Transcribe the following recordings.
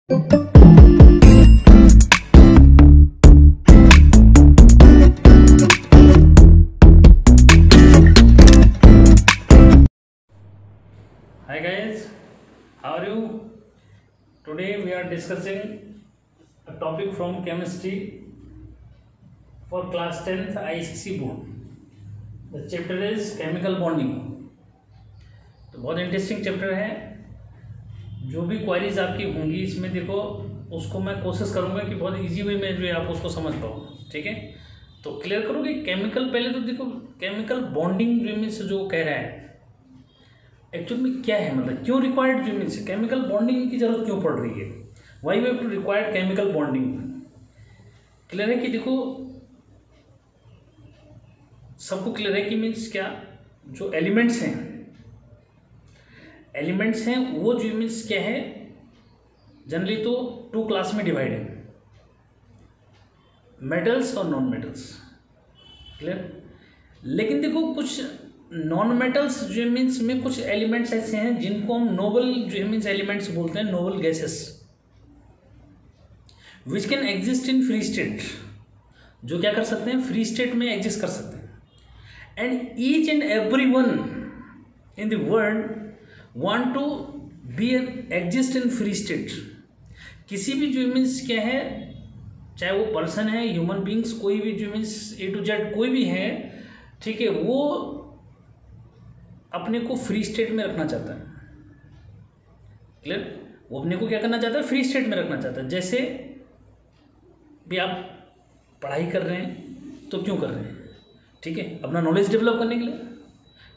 Hi guys, how are you? Today we are discussing a topic from chemistry for class 10th ICC board. The chapter is chemical bonding. तो बहुत interesting chapter है। जो भी queries आपकी होंगी इसमें देखो, उसको मैं कोशिश करूंगा कि बहुत इजी वे में जो है आप उसको समझ पाओ। ठीक है, तो क्लियर करोगे केमिकल। पहले तो देखो केमिकल बॉन्डिंग जो मीन्स जो कह रहा है एक्चुअल में क्या है, मतलब क्यों रिक्वायर्ड जो मीन्स केमिकल बॉन्डिंग की जरूरत क्यों पड़ रही है, why we have to required chemical bonding. Clear है कि देखो सबको क्लियर है कि मीन्स क्या, जो एलिमेंट्स हैं वो जो मीन्स क्या है, जनरली तो टू क्लास में डिवाइड है, मेटल्स और नॉन मेटल्स। क्लियर, लेकिन देखो कुछ नॉन मेटल्स जो मीन्स में कुछ एलिमेंट्स ऐसे हैं जिनको हम नोबल जो मीन्स एलिमेंट्स बोलते हैं, noble gases which can exist in free state, जो क्या कर सकते हैं, फ्री स्टेट में एग्जिस्ट कर सकते हैं। And each and every one in the world want to be exist in free state. किसी भी जो मीन्स क्या है, चाहे वो पर्सन है, ह्यूमन बींग्स, कोई भी जो मीन्स A to Z कोई भी है, ठीक है, वो अपने को फ्री स्टेट में रखना चाहता है। क्लियर, वो अपने को क्या करना चाहता है, फ्री स्टेट में रखना चाहता है। जैसे भी आप पढ़ाई कर रहे हैं तो क्यों कर रहे हैं, ठीक है, अपना नॉलेज डेवलप करने के लिए।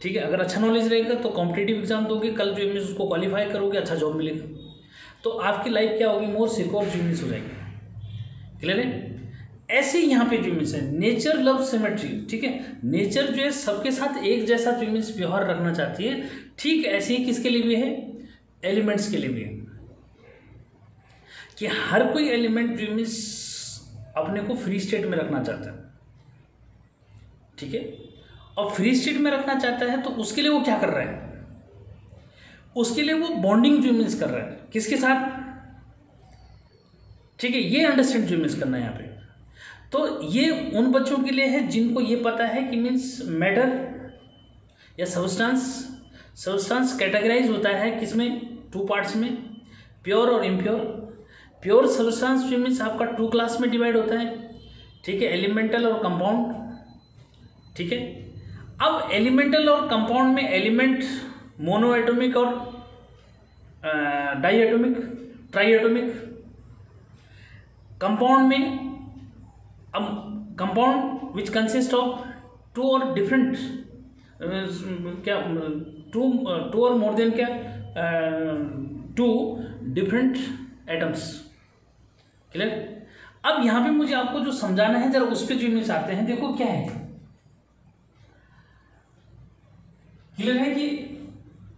ठीक है, अगर अच्छा नॉलेज रहेगा तो कॉम्पिटिटिव एग्जाम दोगे, कल जो मीन्स उसको क्वालिफाई करोगे, अच्छा जॉब मिलेगा, तो आपकी लाइफ क्या होगी, मोर सिक्योर जो मीन्स हो जाएगी। क्लियर है, ऐसे ही यहाँ पे जो मीन्स है नेचर लव सिमेट्री। ठीक है, नेचर जो है सबके साथ एक जैसा जो मीन्स व्यवहार रखना चाहती है, ठीक ऐसे ही किसके लिए भी है, एलिमेंट्स के लिए भी है, कि हर कोई एलिमेंट जो मीन्स अपने को फ्री स्टेट में रखना चाहता है। ठीक है, और फ्री स्टेट में रखना चाहता है तो उसके लिए वो क्या कर रहा है, उसके लिए वो बॉन्डिंग जो मीन्स कर रहा है किसके साथ। ठीक है, ये अंडरस्टैंड जो मीन्स करना है यहाँ पे। तो ये उन बच्चों के लिए है जिनको ये पता है कि मीन्स मैटर या सब्सटेंस कैटेगराइज होता है किसमें, टू पार्ट्स में, प्योर और इम्प्योर। प्योर सब्सटेंस जो मीन्स आपका टू क्लास में डिवाइड होता है। ठीक है, एलिमेंटल और कंपाउंड। ठीक है, अब एलिमेंटल और कंपाउंड में एलिमेंट मोनो एटोमिक और di atomic, tri atomic. Compound में अब compound which consist of two और डिफरेंट क्या टू और मोर देन क्या टू डिफरेंट एटम्स। क्लियर, अब यहाँ पे मुझे आपको जो समझाना है जरा उस पर जो मीन्स आते हैं। देखो क्या है, क्लियर है कि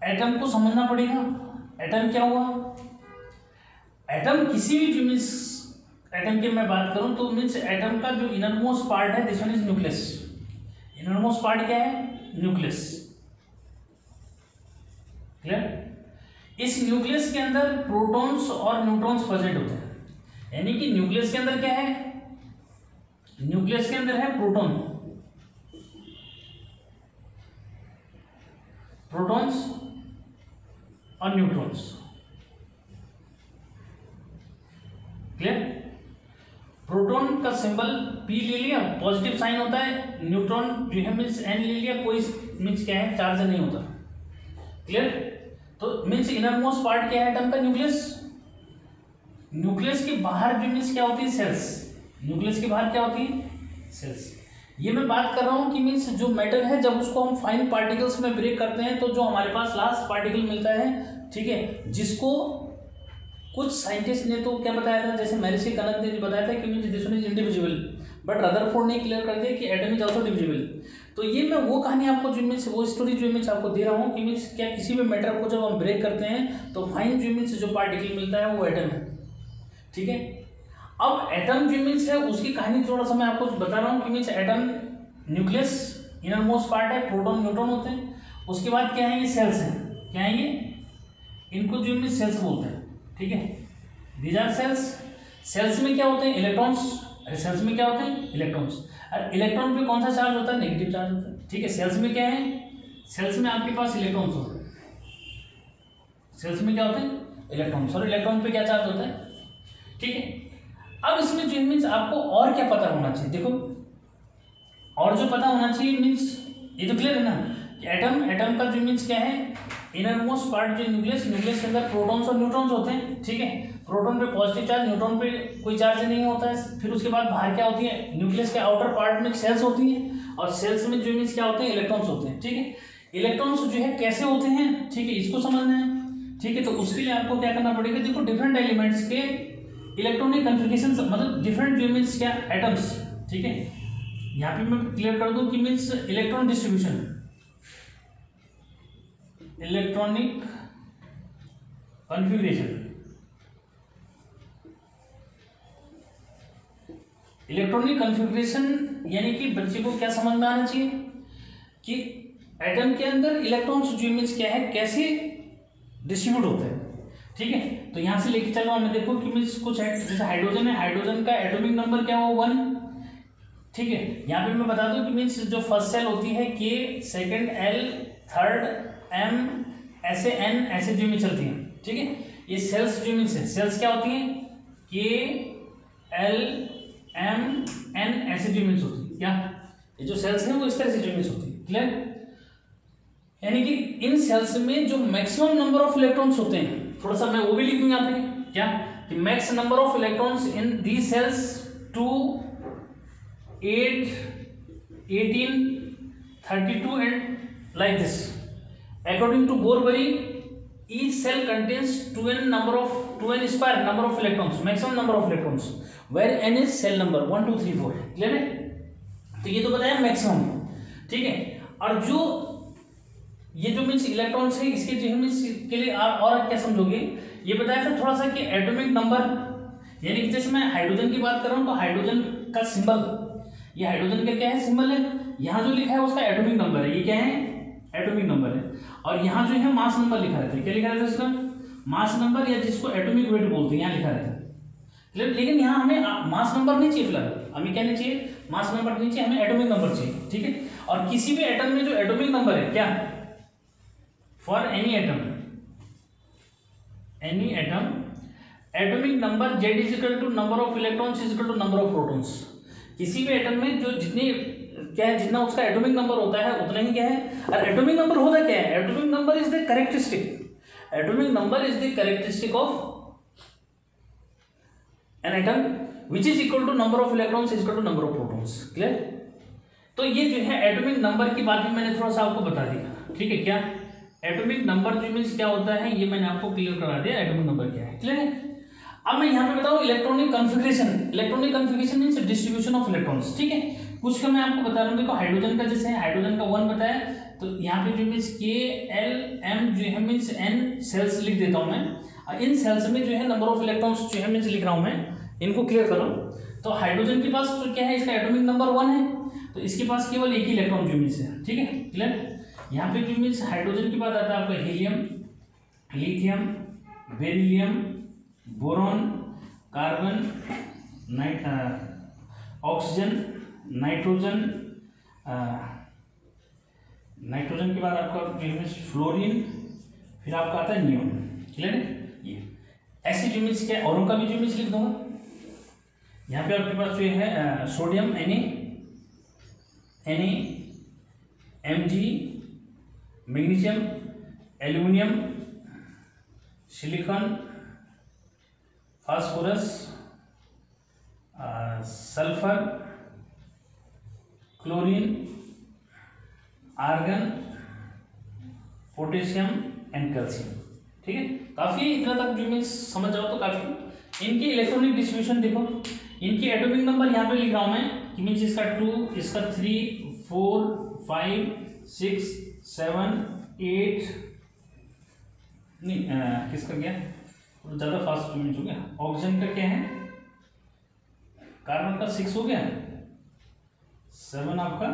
एटम को समझना पड़ेगा। एटम क्या हुआ, एटम किसी भी जो मीन्स एटम की मैं बात करूं तो मीन्स एटम का जो इनरमोस्ट पार्ट है this one is nucleus. Innermost part क्या है, न्यूक्लियस। क्लियर, इस न्यूक्लियस के अंदर प्रोटॉन्स और न्यूट्रॉन्स प्रेजेंट होते हैं। यानी कि न्यूक्लियस के अंदर क्या है, न्यूक्लियस के अंदर है प्रोटॉन्स और न्यूट्रॉन्स। क्लियर, प्रोटॉन का सिंबल P ले लिया, पॉजिटिव साइन होता है। न्यूट्रॉन जो है मीन्स N ले लिया, कोई मीन्स क्या है, चार्ज नहीं होता। क्लियर, तो मीन्स इनरमोस्ट पार्ट क्या है एटम का, न्यूक्लियस। न्यूक्लियस के बाहर जो मीन्स क्या होती है, सेल्स। न्यूक्लियस के बाहर क्या होती है, सेल्स। ये मैं बात कर रहा हूँ कि मीन्स जो मैटर है जब उसको हम फाइन पार्टिकल्स में ब्रेक करते हैं तो जो हमारे पास लास्ट पार्टिकल मिलता है, ठीक है, जिसको कुछ साइंटिस्ट ने तो क्या बताया था, जैसे महर्षि कनक ने बताया था कि means this one is individual, but Rutherford ने क्लियर कर दिया कि एटम इज आल्सो डिविजिबल। तो ये मैं वो कहानी आपको जो मीन्स वो स्टोरी जो मीन्स आपको दे रहा हूँ कि मीन्स क्या किसी भी मैटर को जब हम ब्रेक करते हैं तो फाइन जो मीन्स जो पार्टिकल मिलता है वो एटम है। ठीक है, अब एटम जो मीन्स है उसकी कहानी थोड़ा सा मैं आपको बता रहा हूँ कि means atom nucleus inner most part है, प्रोटॉन न्यूट्रॉन होते हैं। उसके बाद क्या है, ये सेल्स हैं। क्या है ये, इनको जो मीन्स सेल्स बोलते हैं। ठीक है, दीज आर सेल्स। सेल्स में क्या होते हैं? इलेक्ट्रॉन्स। अरे सेल्स में क्या होते हैं? इलेक्ट्रॉन्स। और इलेक्ट्रॉन पे कौन सा चार्ज होता है? नेगेटिव चार्ज होता है। ठीक है, सेल्स में क्या है? सेल्स में आपके पास इलेक्ट्रॉन्स होते हैं। सेल्स में क्या होते हैं? इलेक्ट्रॉन्स। और इलेक्ट्रॉन पे क्या चार्ज होता है? ठीक है, अब इसमें जो मीन्स आपको और क्या पता होना चाहिए? देखो, और जो पता होना चाहिए मीन्स, ये तो क्लियर है ना कि एटम का जो मीन्स क्या है? इनर मोस्ट पार्ट जो न्यूक्लियस, न्यूक्लियस के अंदर प्रोटॉन्स और न्यूट्रॉन्स होते हैं। ठीक है, प्रोटॉन पे पॉजिटिव चार्ज, न्यूट्रॉन पे कोई चार्ज नहीं होता है। फिर उसके बाद बाहर क्या होती है? न्यूक्लियस के आउटर पार्ट में सेल्स होती हैं, और सेल्स में जो मीन्स क्या होते हैं? इलेक्ट्रॉन्स होते हैं। ठीक है, इलेक्ट्रॉन्स जो है कैसे होते हैं? ठीक है, इसको समझना है। ठीक है, तो उसके लिए आपको क्या करना पड़ेगा? देखो, डिफरेंट एलिमेंट्स के इलेक्ट्रॉनिक कन्फिगरेशन, मतलब डिफरेंट जो मीन्स क्या एटम्स। ठीक है, यहाँ पे मैं क्लियर कर दूं कि means electron distribution, electronic configuration, electronic configuration यानी कि बच्चे को क्या समझ में आना चाहिए कि एटम के अंदर इलेक्ट्रॉन्स जो मीन्स क्या है, कैसे डिस्ट्रीब्यूट होते हैं। ठीक है, तो यहां से लेके चलो हमें, देखो कि मीन्स कुछ जैसे हाइड्रोजन है, हाइड्रोजन का एटॉमिक नंबर क्या हो? 1। ठीक है, यहाँ पे मैं बता दूं कि मीन्स जो फर्स्ट सेल होती है K, second L, third M, ऐसे N, ऐसे जो में चलती हैं। ठीक है, ये सेल्स जो मीन्स है, सेल्स क्या होती हैं? K, L, M, N, ऐसे जो मीन्स होती है। क्या ये जो सेल्स हैं वो इस तरह से जो मीन्स होती है। क्लियर? यानी कि इन सेल्स में जो मैक्सिमम नंबर ऑफ इलेक्ट्रॉन्स होते हैं, थोड़ा सा मैं वो भी लिख दूं यहाँ पे, क्या कि max number of electrons in the shells 2, 8, 18, 32 and like this. According to Bohr-Berry, each cell contains 2n square number of electrons, maximum number of electrons, where n is cell number 1, 2, 3, 4. Clear है? तो ये तो बताया maximum. ठीक है, और जो ये जो मीन्स इलेक्ट्रॉन्स है, इसके जो मीन्स के लिए और क्या समझोगे? ये बताया था थोड़ा सा कि एटॉमिक नंबर, यानी कि जैसे मैं हाइड्रोजन की बात कर रहा हूँ तो हाइड्रोजन का सिंबल, ये हाइड्रोजन का क्या है? सिंबल है। यहाँ जो लिखा है उसका एटॉमिक नंबर है। ये क्या है? एटॉमिक नंबर है। और यहाँ जो है मास नंबर लिखा रहता है। क्या लिखा रहता है इसका? मास नंबर, या जिसको एटॉमिक वेट बोलते हैं, यहाँ लिखा रहता है। लेकिन यहाँ हमें मास नंबर नहीं चाहिए फिलहाल, हमें क्या नहीं चाहिए? मास नंबर नहीं चाहिए, हमें एटॉमिक नंबर चाहिए। ठीक है, और किसी भी एटम में जो एटॉमिक नंबर है, क्या for any atom, atomic number Z is equal to number of electrons is equal to number of protons. किसी भी एटम में जो जितनी क्या है, जितना उसका एटॉमिक नंबर होता है उतना ही क्या है। और एटॉमिक नंबर होता क्या है? Atomic number is the characteristic, atomic number is the characteristic of an atom which is equal to number of electrons is equal to number of protons. Clear? तो ये जो है एटॉमिक नंबर की बात भी मैंने थोड़ा सा आपको बता दिया। ठीक है, क्या एटॉमिक नंबर जो मीन्स क्या होता है ये मैंने आपको क्लियर करा दिया, एटॉमिक नंबर क्या है। क्लियर है? अब मैं यहाँ पे बताऊँ electronic configuration. Electronic configuration means distribution of electrons. ठीक है, कुछ का मैं आपको बता रहा हूँ। देखो, हाइड्रोजन का जैसे हाइड्रोजन का 1 बताया, तो यहाँ पे जो मीन्स K, L, M जो है मीन्स N सेल्स लिख देता हूँ मैं। इन सेल्स में जो है नंबर ऑफ इलेक्ट्रॉन्स जो है मीन्स लिख रहा हूँ मैं, इनको क्लियर करो। तो हाइड्रोजन के पास तो क्या है? इसका एटॉमिक नंबर 1 है, तो इसके पास केवल एक ही इलेक्ट्रॉन जो मीन्स है। ठीक है, क्लियर? यहाँ पे जो मीन्स हाइड्रोजन की बात आता है आपका helium, lithium, beryllium, boron, carbon, oxygen, nitrogen, nitrogen के बाद आपका जो मीन्स फ्लोरीन, फिर आपका आता है नियोन। क्लियर है? ये ऐसे जो मीन्स क्या, औरों का भी जो मीन्स लिख दूंगा। यहाँ पे आपके पास जो है sodium Na, Mg, magnesium, aluminium, silicon, phosphorus, sulphur, chlorine, argon, potassium and calcium. ठीक है, काफी इतना तक जो मीन्स समझ जाओ तो काफी। इनकी इलेक्ट्रॉनिक डिस्ट्रीब्यूशन देखो, इनकी एटॉमिक नंबर यहाँ पे लिख रहा हूं मैं कि मीन्स इसका 2, इसका 3, 4, 5, 6, 7, 8 नहीं, किसका क्या ज़्यादा फास्ट मीन्स हो गया। ऑक्सीजन का क्या है? कार्बन का 6 हो गया, 7 आपका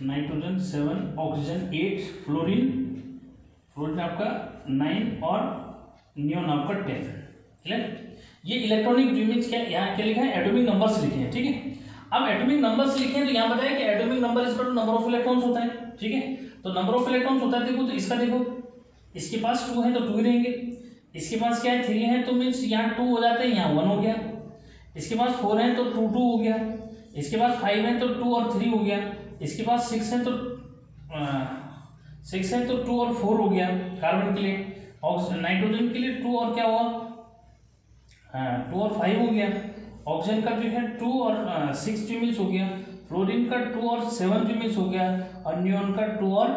नाइट्रोजन 7, ऑक्सीजन 8, फ्लोरीन आपका 9 और नियॉन आपका 10। क्लियर? ये इलेक्ट्रॉनिक जो मीन्स क्या, यहाँ क्या लिखा है, एटॉमिक नंबर्स लिखे हैं। ठीक है, अब एटॉमिक नंबर्स लिखे हैं तो यहाँ बताया कि atomic number is number of electrons होता है। ठीक है, तो नंबर ऑफ इलेक्ट्रॉन्स होता है। देखो तो इसका देखो, इसके पास 2 है तो 2 ही रहेंगे, इसके पास क्या है 3 है तो मीन्स यहाँ 2 हो जाते हैं, यहाँ 1 हो गया, इसके पास 4 है तो 2 2 हो गया, इसके पास 5 है तो 2 और 3 हो गया, इसके पास 6 है तो 2 और 4 हो गया कार्बन के लिए। नाइट्रोजन के लिए 2 और क्या हुआ, 2 और 5 हो गया। ऑक्सीजन का जो है 2 और 6 जो हो गया, फ्लोरीन का 2 और 7 जो हो गया, और नियॉन का 2 और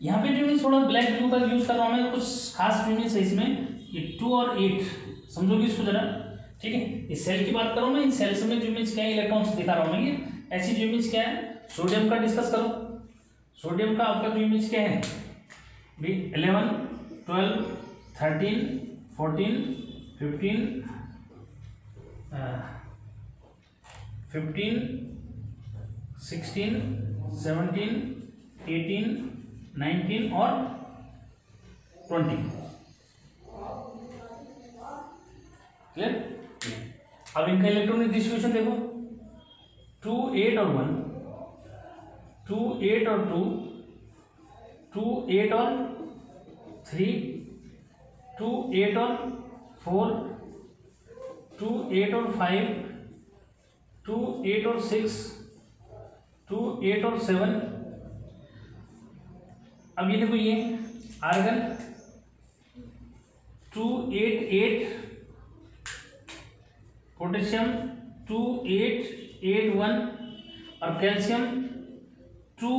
यहाँ पे जो थोड़ा ब्लैक ब्लू का यूज कर रहा हूँ मैं, कुछ खास जो है इसमें ये 2 और 8 समझोगे इसको जरा। ठीक है, इस सेल की बात करो मैं, इन सेल्स में जो क्या इलेक्ट्रॉन्स दिखा रहा हूँ मैं, ये ऐसी जो क्या है। सोडियम का डिस्कस करो, सोडियम का आपका जो क्या है भी 11 12 13 14 15 15 16 17 18 19 और 20। क्लियर? अब इनका इलेक्ट्रॉनिक डिस्ट्रीब्यूशन देखो, 2 8 और 1, 2 8 और 2, 2 8 और 3, 2 8 और 4, 2 8 और 5, 2 8 और 6, 2 8 और 7। अब ये देखो, ये आर्गन 2 8 8, पोटेशियम 2 8 8 1, और कैल्शियम 2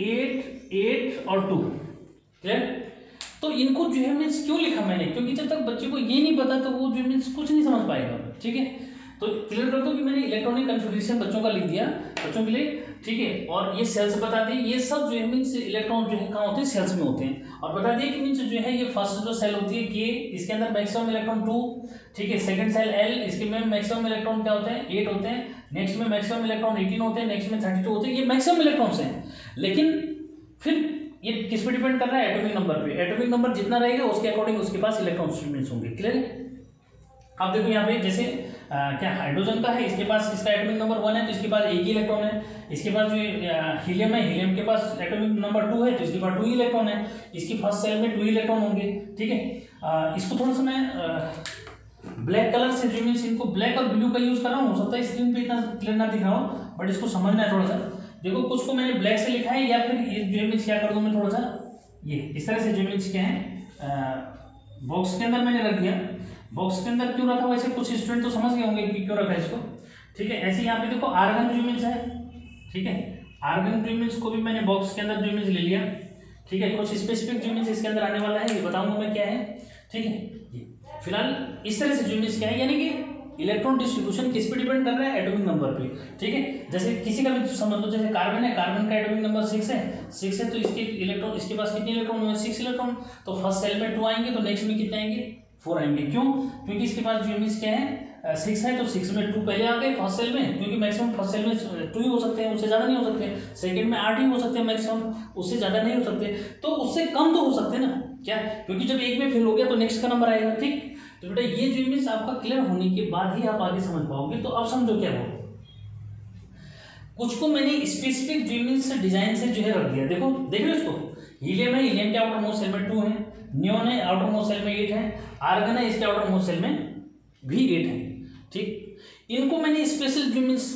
8 8 और 2। क्लियर? तो इनको जो है मीन्स क्यों लिखा मैंने, क्योंकि जब तक बच्चे को ये नहीं पता तो वो जो मीन्स कुछ नहीं समझ पाएगा। ठीक है, तो क्लियर कर दो कि मैंने इलेक्ट्रॉनिक कन्फिग्रेशन बच्चों का लिख दिया बच्चों के लिए। ठीक है, और ये सेल्स बता दी, ये सब जो है मीन्स इलेक्ट्रॉन जो है कहाँ होते हैं, सेल्स में होते हैं। और बता दिए कि मीन्स जो है ये फर्स्ट जो सेल होती है के, इसके अंदर मैक्सिमम इलेक्ट्रॉन 2। ठीक है, सेकंड सेल एल, इसके में मैक्सिमम इलेक्ट्रॉन क्या होते हैं 8 होते हैं, नेक्स्ट में मैक्सिमम इलेक्ट्रॉन 18 होते हैं, नेक्स्ट में 32 होते हैं। ये मैक्सिमम इलेक्ट्रॉन्स हैं, लेकिन फिर ये किस पे डिपेंड कर रहा है, एटॉमिक नंबर पे। एटॉमिक नंबर जितना रहेगा उसके अकॉर्डिंग उसके पास इलेक्ट्रॉन्स होंगे। क्लियर? आप देखो यहाँ पे जैसे क्या हाइड्रोजन का है, इसके पास इसका एटॉमिक नंबर 1 है तो इसके पास एक ही इलेक्ट्रॉन है। इसके पास जो हीलियम है, हीलियम के पास एटॉमिक नंबर 2 है तो इसके पास 2 ही इलेक्ट्रॉन है। इसकी फर्स्ट सेल में 2 ही इलेक्ट्रॉन होंगे। ठीक है, इसको थोड़ा सा मैं ब्लैक कलर से जो मीन्स इनको ब्लैक और ब्लू का यूज कर रहा हूँ, हो सकता है स्क्रीन पे इतना क्लियर ना दिख रहा हो, बट इसको समझना है थोड़ा सा। देखो कुछ को मैंने ब्लैक से लिखा है, या फिर ये जो मीन्स क्या कर दूँ मैं थोड़ा सा ये इस तरह से जो मीन्स क्या है बॉक्स के अंदर मैंने रख दिया। बॉक्स के अंदर क्यों रखा, वैसे कुछ स्टूडेंट तो समझ गए होंगे कि क्यों रखा है इसको। ठीक है, ऐसे यहाँ पे देखो आर्गन ज्यूमिन्स है। ठीक है, आर्गन ज्यूमिन्स को भी मैंने बॉक्स के अंदर ज्यूमिन्स ले लिया। ठीक है, कुछ स्पेसिफिक ज्यूमिन्स इसके अंदर आने वाला है, ये बताऊंगा मैं क्या है। ठीक है, फिलहाल इस तरह से ज्यूमिन्स क्या है, यानी कि इलेक्ट्रॉन डिस्ट्रीब्यूशन किस पे डिपेंड कर रहा है, एटॉमिक नंबर पे। ठीक है, जैसे किसी का भी समझ लो, जैसे कार्बन है, कार्बन का एटॉमिक नंबर 6 है तो इसके इलेक्ट्रॉन, इसके पास कितने इलेक्ट्रॉन हुए 6 इलेक्ट्रॉन। तो फर्स्ट सेल में 2 आएंगे तो नेक्स्ट में कितने आएंगे 4 आएंगे। क्यों? क्योंकि इसके पास ज्यूमिन्स क्या है 6 है तो 6 में 2 पहले आ गए फर्स्ट सेल में, क्योंकि मैक्सिमम फर्स्ट सेल में 2 ही हो सकते हैं, उससे ज़्यादा नहीं हो सकते। सेकंड में 8 ही हो सकते हैं मैक्सिमम, उससे ज़्यादा नहीं हो सकते। तो उससे कम तो हो सकते हैं ना, क्या? क्योंकि जब एक में फेल हो गया तो नेक्स्ट का नंबर आएगा। ठीक, तो बेटा ये ज्यूमिन्स आपका क्लियर होने के बाद ही आप आगे समझ पाओगे। तो अब समझो क्या हो, कुछ को मैंने स्पेसिफिक ज्यूमिन्स से डिजाइन से जो है रख दिया। देखो देख रहे हो इसको, हीलियम है, हीलियम के आउटर मोस्ट सेल में 2 है, नियॉन है आउटर मोस्ट सेल में 8 है, आर्गन है इसके आउटर मोस्ट सेल में भी 8 है। ठीक, इनको मैंने स्पेशल ज्यूमिन्स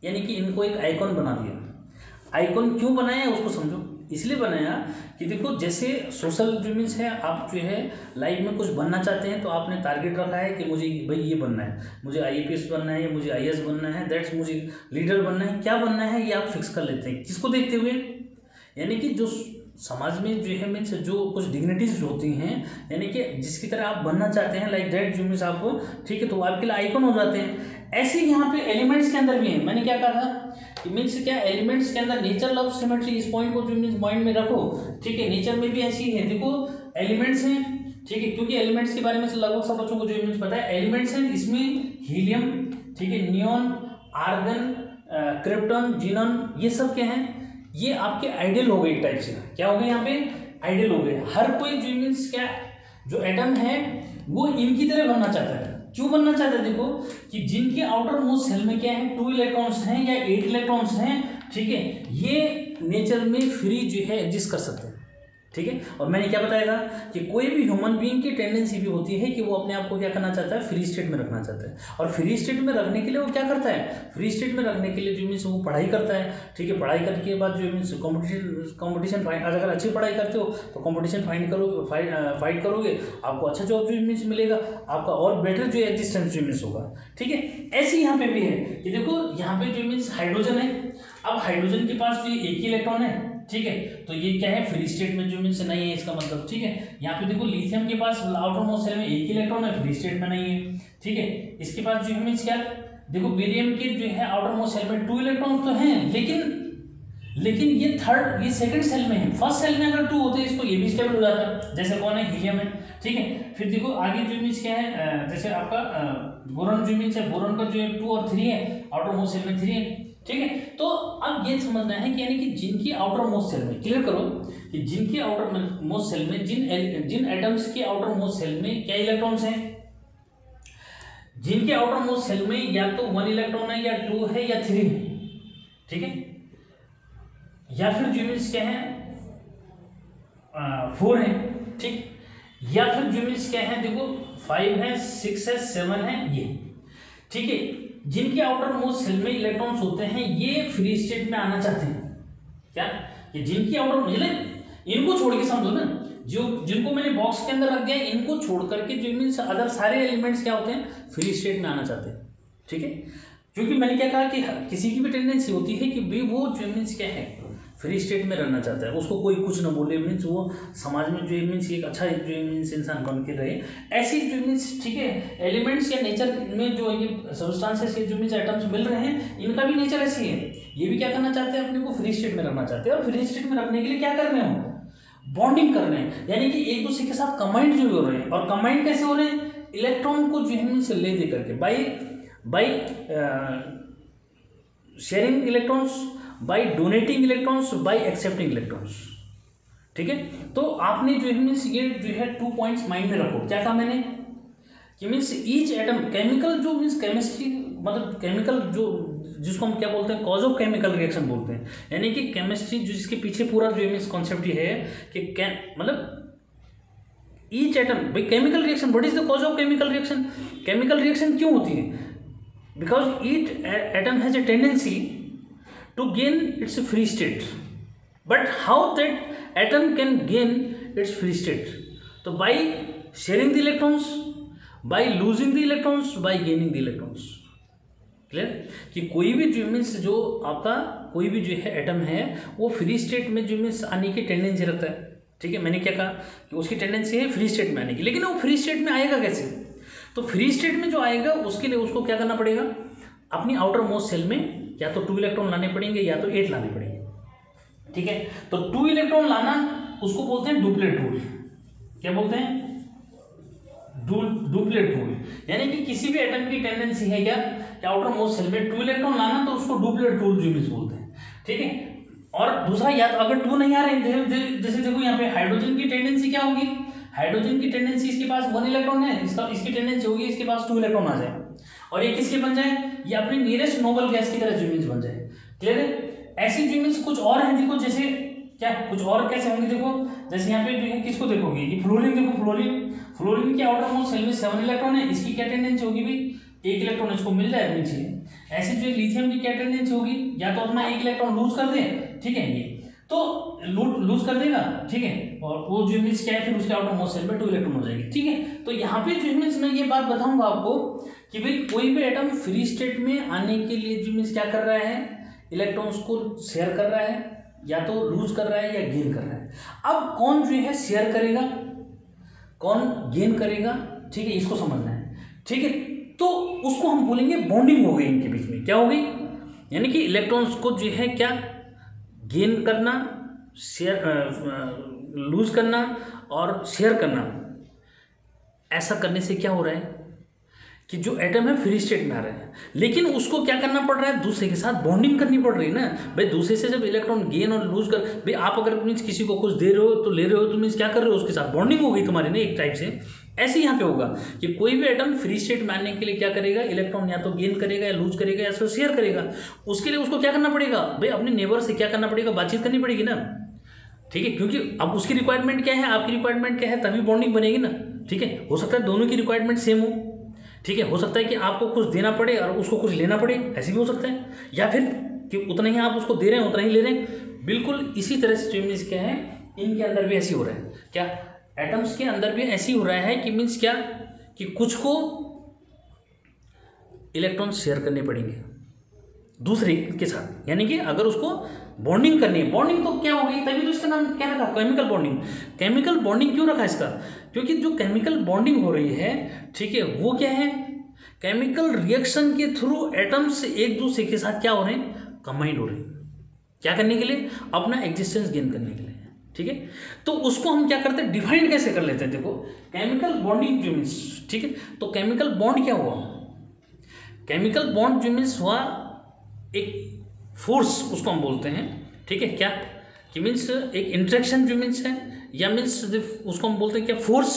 यानी कि इनको एक आइकॉन बना दिया। आइकॉन क्यों बनाया उसको समझो। इसलिए बनाया कि देखो जैसे सोशल ज्यूमिन्स है, आप जो है लाइफ में कुछ बनना चाहते हैं तो आपने टारगेट रखा है कि मुझे भाई ये बनना है, मुझे IAPS बनना है या मुझे IAS बनना है, दैट्स मुझे लीडर बनना है, क्या बनना है ये आप फिक्स कर लेते हैं। किसको देखते हुए, यानी कि जो समाज में जो है मीन्स जो कुछ डिग्निटीज होती हैं, यानी कि जिसकी तरह आप बनना चाहते हैं, लाइक दैट जो मीन्स आपको, ठीक है, तो आपके लिए आइकन हो जाते हैं। ऐसे यहाँ पे एलिमेंट्स के अंदर भी है। मैंने क्या कहा था, मीन्स क्या एलिमेंट्स के अंदर नेचर लव सिमेट्री, इस पॉइंट को जो मीन्स माइंड में रखो। ठीक है, नेचर में भी ऐसी है। देखो एलिमेंट्स हैं, ठीक है, क्योंकि एलिमेंट्स के बारे में लगभग सब बच्चों को जो मीन्स पता है। एलिमेंट्स हैं, इसमें हीलियम, ठीक है, नियॉन, आर्गन, क्रिप्टॉन, जीनॉन, ये सब क्या हैं, ये आपके आइडियल हो गए एक टाइप से। क्या हो गए यहाँ पे, आइडियल हो गए। हर कोई जो मीन्स क्या जो एटम है वो इनकी तरह बनना चाहता है। क्यों बनना चाहता है? देखो कि जिनके आउटर मोस्ट सेल में क्या है, 2 इलेक्ट्रॉन्स हैं या 8 इलेक्ट्रॉन्स हैं, ठीक है, ये नेचर में फ्री जो है एग्जिस्ट कर सकते हैं, ठीक है। और मैंने क्या बताया था कि कोई भी ह्यूमन बीइंग की टेंडेंसी भी होती है कि वो अपने आप को क्या करना चाहता है, फ्री स्टेट में रखना चाहता है। और फ्री स्टेट में रखने के लिए वो क्या करता है, फ्री स्टेट में रखने के लिए जो मीन्स वो पढ़ाई करता है, ठीक है। पढ़ाई करने के बाद जो मीन्स कॉम्पिटिशन फाइट, अगर अच्छी पढ़ाई करते हो तो कॉम्पिटिशन फाइट करोगे, आपको अच्छा जॉब जो मीन्स मिलेगा, आपका और बेटर जो एग्जिस्टेंस जो मीन्स होगा, ठीक है। ऐसे यहाँ पे भी है कि देखो यहाँ पे जो मीन्स हाइड्रोजन है, अब हाइड्रोजन के पास जो एक ही इलेक्ट्रॉन है, ठीक है, तो ये क्या है, फ्री स्टेट में जो मीन्स नहीं है, इसका मतलब, ठीक है। यहाँ पे देखो लिथियम के पास आउटर मोस्ट सेल में एक ही इलेक्ट्रॉन है, फ्री स्टेट में नहीं है, ठीक है। इसके पास जो मीन्स क्या, देखो बेरियम के जो है आउटर मोस्ट सेल में 2 इलेक्ट्रॉन तो हैं, लेकिन ये सेकंड सेल में है। फर्स्ट सेल में अगर 2 होते इसको ये भी स्टेबल हो जाता, जैसे कौन है, हीलियम है, ठीक है। फिर देखो आगे जो मीन्स क्या है, जैसे आपका बोरॉन जो मीन्स है, बोरॉन का जो है 2 और 3 है, आउटर मोस्ट सेल में 3 है, ठीक है। तो अब ये समझना है कि यानी कि जिनकी आउटर मोस्ट सेल में, क्लियर करो कि जिनकी आउटर मोस्ट सेल में, जिन एटम्स के आउटर मोस्ट सेल में क्या इलेक्ट्रॉन्स हैं, जिनके आउटर मोस्ट सेल में या तो 1 इलेक्ट्रॉन है या 2 है या 3 है, ठीक है, या फिर जो मीन्स क्या है 4 है, ठीक, या फिर जो मीन्स क्या है, देखो 5 है, 6 है, 7 है, ये, ठीक है। जिनके आउटर मोस्ट सेल में इलेक्ट्रॉन्स होते हैं ये फ्री स्टेट में आना चाहते हैं, क्या, ये जिनकी आउटर, मतलब इनको छोड़ के समझो ना, जो जिनको मैंने बॉक्स के अंदर रख दिया इनको छोड़ करके जो मीन्स अदर सारे एलिमेंट्स क्या होते हैं, फ्री स्टेट में आना चाहते हैं, ठीक है। क्योंकि मैंने क्या कहा कि किसी की भी टेंडेंसी होती है कि भाई वो जो मीन्स क्या है, फ्री स्टेट में रहना चाहता है, उसको कोई कुछ ना बोले, मीन्स वो समाज में जो मीन्स एक अच्छा जो मीन्स इंसान बन के रहे, ऐसी जो मीन्स, ठीक है, एलिमेंट्स या नेचर में जो ये सब्सटेंसेस के जो मीन्स आइटम्स मिल रहे हैं, इनका भी नेचर ऐसी है, ये भी क्या करना चाहते हैं, अपने को फ्री स्टेट में रखना चाहते हैं। और फ्री स्टेट में रखने के लिए क्या कर रहे हैं, बॉन्डिंग कर रहे हैं, यानी कि एक दूसरे के साथ कंबाइंड जो हो रहे हैं। और कंबाइंड कैसे हो रहे हैं, इलेक्ट्रॉन को जो मीन्स ले दे करके, by sharing electrons, by donating electrons, by accepting electrons, ठीक है। तो आपने जो है मीन्स ये जो है 2 पॉइंट्स माइंड में रखो। क्या कहा मैंने कि मीन्स ईच एटम, केमिकल जो मीन्स केमिस्ट्री, मतलब केमिकल जो जिसको हम क्या बोलते हैं, कॉज ऑफ केमिकल रिएक्शन बोलते हैं, यानी कि केमिस्ट्री जो जिसके पीछे पूरा जो मीन्स कॉन्सेप्ट ये है कि मतलब ईच एटम, भाई chemical reaction, what is the cause of chemical reaction, chemical reaction क्यों होती है, because each atom has a tendency to gain its free state, but how that atom can gain its free state, so by sharing the electrons, by losing the electrons, by gaining the electrons, clear. कि कोई भी जो means जो आपका कोई भी जो है एटम है वो फ्री स्टेट में जो मीन्स आने की टेंडेंसी रखता है, ठीक है। मैंने क्या कहा कि उसकी टेंडेंसी है फ्री स्टेट में आने की, लेकिन वो फ्री स्टेट में आएगा कैसे, तो फ्री स्टेट में जो आएगा उसके लिए उसको क्या करना पड़ेगा, अपनी आउटर मोस्ट सेल में या तो 2 इलेक्ट्रॉन लाने पड़ेंगे या तो 8 लाने पड़ेंगे, ठीक है। तो 2 इलेक्ट्रॉन लाना उसको बोलते हैं डुप्लेट रूल। क्या बोलते हैं, डुप्लेट रूल, यानी कि किसी भी एटम की टेंडेंसी है क्या कि आउटर मोस्ट सेल में 2 इलेक्ट्रॉन लाना, तो उसको डुप्लेट रूल जो मीन्स बोलते हैं, ठीक है। और दूसरा, या तो अगर 2 नहीं आ रहे हैं, जैसे देखो यहाँ पे हाइड्रोजन की टेंडेंसी क्या होगी, हाइड्रोजन की टेंडेंसी इसके पास 1 इलेक्ट्रॉन है, इसकी टेंडेंसी होगी इसके पास 2 इलेक्ट्रॉन आ जाए, और ये किसके बन जाए, ये अपनी नियरेस्ट नोबल गैस की तरह ज्यूमिन्स बन जाए, क्लियर है। ऐसी ज्यूमिन्स कुछ और हैं, देखो जैसे क्या, कुछ और कैसे होंगे, देखो जैसे यहाँ पे जो है किसको देखोगे, ये फ्लोरीन, देखो फ्लोरीन के आउटर मोस्ट सेल में 7 इलेक्ट्रॉन है, इसकी क्या टेंडेंसी होगी भी, 1 इलेक्ट्रॉन इसको मिल जाए नीचे। ऐसे जो लिथियम की क्या टेंडेंसी होगी, या तो अपना 1 इलेक्ट्रॉन लूज कर दे, ठीक है, ये तो लूज कर देगा, ठीक है, और वो जो मीन्स क्या है फिर उसके आउटर मोस्ट सेल में 2 इलेक्ट्रॉन हो जाएगी, ठीक है। तो यहाँ पे जो मीन्स मैं ये बात बताऊंगा आपको कि भाई कोई भी एटम फ्री स्टेट में आने के लिए जो मीन्स क्या कर रहा है, इलेक्ट्रॉन्स को शेयर कर रहा है, या तो लूज कर रहा है या गेन कर रहा है। अब कौन जो है शेयर करेगा, कौन गेन करेगा, ठीक है, इसको समझना है, ठीक है। तो उसको हम बोलेंगे बॉन्डिंग हो गई इनके बीच में, क्या हो गई, यानी कि इलेक्ट्रॉन्स को जो है क्या गेन करना, शेयर लूज करना और शेयर करना, ऐसा करने से क्या हो रहा है कि जो एटम है फ्री स्टेट में आ रहे हैं, लेकिन उसको क्या करना पड़ रहा है, दूसरे के साथ बॉन्डिंग करनी पड़ रही है ना भाई। दूसरे से जब इलेक्ट्रॉन गेन और लूज कर, भाई आप अगर मीन्स किसी को कुछ दे रहे हो तो ले रहे हो तो मीन्स क्या कर रहे हो, उसके साथ बॉन्डिंग हो गई तुम्हारी ना एक टाइप से। ऐसे यहाँ पे होगा कि कोई भी एटम फ्री स्टेट में आने के लिए क्या करेगा, इलेक्ट्रॉन या तो गेन करेगा या लूज करेगा या फिर शेयर करेगा। उसके लिए उसको क्या करना पड़ेगा भाई, अपने नेबर से क्या करना पड़ेगा, बातचीत करनी पड़ेगी ना, ठीक है। क्योंकि अब उसकी रिक्वायरमेंट क्या है, आपकी रिक्वायरमेंट क्या है, तभी बॉन्डिंग बनेगी ना, ठीक है। हो सकता है दोनों की रिक्वायरमेंट सेम हो, ठीक है। हो सकता है कि आपको कुछ देना पड़े और उसको कुछ लेना पड़े, ऐसे भी हो सकता है। या फिर कि उतना ही आप उसको दे रहे हैं उतना ही ले रहे हैं। बिल्कुल इसी तरह से जो मीन्स क्या है, इनके अंदर भी ऐसी हो रहा है, क्या एटम्स के अंदर भी ऐसी हो रहा है कि मीन्स क्या, कि कुछ को इलेक्ट्रॉन शेयर करने पड़ेंगे दूसरे के साथ। यानी कि अगर उसको बॉन्डिंग करनी है, बॉन्डिंग तो क्या होगी, तभी तो इसका नाम क्या रखा, केमिकल बॉन्डिंग। केमिकल बॉन्डिंग क्यों रखा इसका, क्योंकि जो केमिकल बॉन्डिंग हो रही है, ठीक है, वो क्या है, केमिकल रिएक्शन के थ्रू एटम्स एक दूसरे के साथ क्या हो रहे हैं, कंबाइंड हो रहे हैं। क्या करने के लिए, अपना एग्जिस्टेंस गेन करने के लिए, ठीक है। तो उसको हम क्या करते हैं, डिफाइन कैसे कर लेते हैं। देखो केमिकल बॉन्डिंग जो मीन्स, ठीक है, तो केमिकल बॉन्ड क्या हुआ, केमिकल बॉन्ड जो मीन्स हुआ एक फोर्स, उसको हम बोलते हैं, ठीक है, क्या कि मीन्स एक इंट्रैक्शन जो मीन्स है, या मीन्स उसको हम बोलते हैं क्या, फोर्स,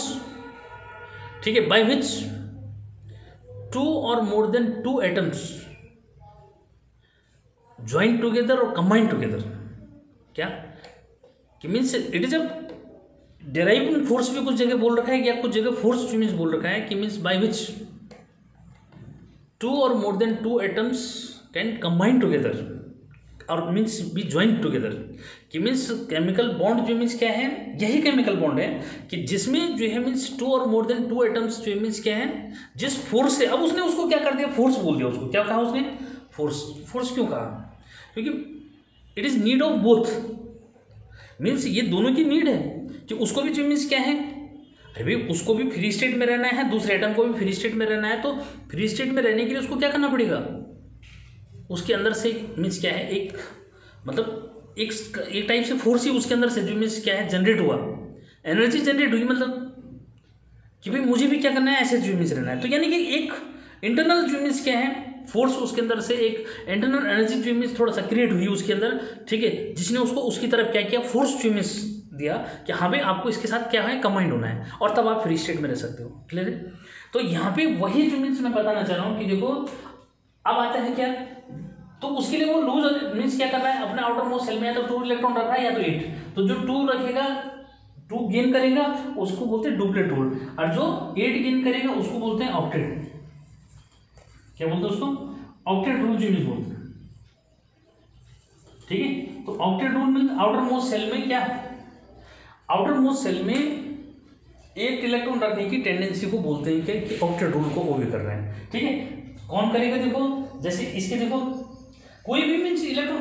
ठीक है, बाय विच टू और more then two atoms join together और कंबाइन टुगेदर। क्या कि means it is a deriving force भी कुछ जगह बोल रखा है, या कुछ जगह फोर्स मीन्स बोल रखा है कि मीन्स बाय विच टू और more then two atoms can combine together और मीन्स बी ज्वाइन टुगेदर। कि मीन्स केमिकल बॉन्ड जो मीन्स क्या है, यही केमिकल बॉन्ड है कि जिसमें जो है मीन्स टू और मोर देन टू एटम्स जो मीन्स क्या है, जिस फोर्स से, अब उसने उसको क्या कर दिया, फोर्स बोल दिया उसको, क्या कहा उसने, फोर्स। फोर्स क्यों कहा, क्योंकि it is need of both, means ये दोनों की नीड है कि उसको भी जो मीन्स क्या है, अरे भाई उसको भी फ्री स्टेट में रहना है, दूसरे एटम को भी फ्री स्टेट में रहना है, तो फ्री स्टेट में रहने के लिए उसको क्या करना पड़ेगा, उसके अंदर से मीन्स क्या है, एक मतलब एक टाइप से फोर्स ही उसके अंदर से जो मीन्स क्या है जनरेट हुआ, एनर्जी जनरेट हुई, मतलब कि भाई मुझे भी क्या करना है, ऐसे जो मीन्स रहना है। तो यानी कि एक इंटरनल जो मीन्स क्या है, फोर्स उसके अंदर से एक इंटरनल एनर्जी जो मीन्स थोड़ा सा क्रिएट हुई उसके अंदर, ठीक है, जिसने उसको उसकी तरफ क्या किया, फोर्स जो मीन्स दिया कि हाँ भाई आपको इसके साथ क्या है, कंबाइंड होना है, और तब आप फ्री स्टेट में रह सकते हो। क्लियर है। तो यहाँ पे वही जो मीन्स मैं बताना चाह रहा हूँ कि देखो अब आता है क्या, तो उसके लिए वो लूज मीन्स क्या कर रहा है, अपने आउटर मोस्ट सेल में या तो 2 इलेक्ट्रॉन रख रहा है या तो 8, तो जो 2 रखेगा 2 गेन करेगा उसको बोलते हैं डुप्लेट रूल, और जो 8 गेन करेगा उसको बोलते हैं ऑक्टेट। क्या बोलते हैं उसको, ऑक्टेट रूल जो मीन्स बोलते हैं, ठीक है। तो octet rule means outer most shell में क्या, आउटर मोस्ट सेल में 8 इलेक्ट्रॉन रखने की टेंडेंसी को बोलते हैं कि ऑक्टेट रूल को ओबे कर रहे हैं, ठीक है। कौन करेगा, देखो जैसे इसके देखो कोई भी मीन्स इलेक्ट्रॉन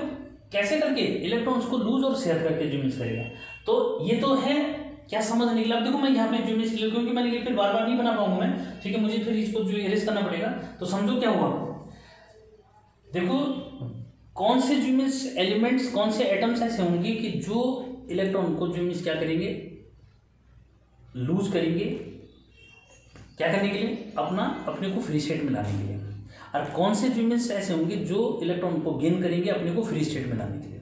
कैसे करके इलेक्ट्रॉन्स को लूज और शेयर करके जो मीन्स करेगा। तो ये तो है, क्या समझ निकला। अब देखो मैं यहाँ पे जो मीन्स क्योंकि मैंने ये फिर बार बार नहीं बना पाऊंगा मैं, ठीक है, मुझे फिर इसको जो इरेज करना पड़ेगा। तो समझो क्या हुआ, देखो कौन से जो मीन्स एलिमेंट्स, कौन से एटम्स ऐसे होंगे कि जो इलेक्ट्रॉन को जो मीन्स क्या करेंगे, लूज करेंगे, क्या करने के लिए, अपने को फ्री स्टेट में लाने के लिए, और कौन से जो मीन्स ऐसे होंगे जो इलेक्ट्रॉन को गेन करेंगे अपने को फ्री स्टेट में लाने के लिए,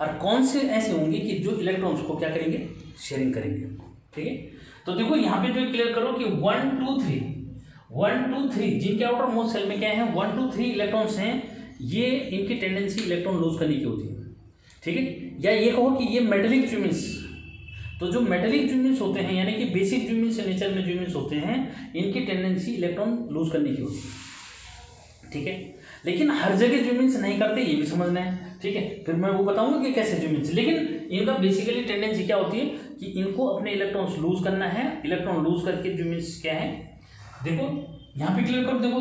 और कौन से ऐसे होंगे कि जो इलेक्ट्रॉन्स को क्या करेंगे, शेयरिंग करेंगे, ठीक है। तो देखो यहाँ पे जो क्लियर करो कि 1 2 3 जिनके आउटर मोस्ट सेल में क्या है 1 2 3 इलेक्ट्रॉन्स हैं, ये इनकी टेंडेंसी इलेक्ट्रॉन लूज करने की होती है, ठीक है। या ये कहो कि ये मेटेलिक ज्यूमिन्स, तो जो मेटेलिक ज्यूमिन्स होते हैं यानी कि बेसिक ज्यूमिन्स नेचर में ज्यूमिन्स होते हैं, इनकी टेंडेंसी इलेक्ट्रॉन लूज करने की होती है, ठीक है। लेकिन हर जगह ज्यूमिन्स नहीं करते, ये भी समझना है, ठीक है। फिर मैं वो बताऊंगा कि कैसे ज्यूमिन्स, लेकिन इनका बेसिकली टेंडेंसी क्या होती है कि इनको अपने इलेक्ट्रॉन्स लूज करना है। इलेक्ट्रॉन लूज करके ज्यूमिन्स क्या है, देखो यहाँ पे क्लियर करो, देखो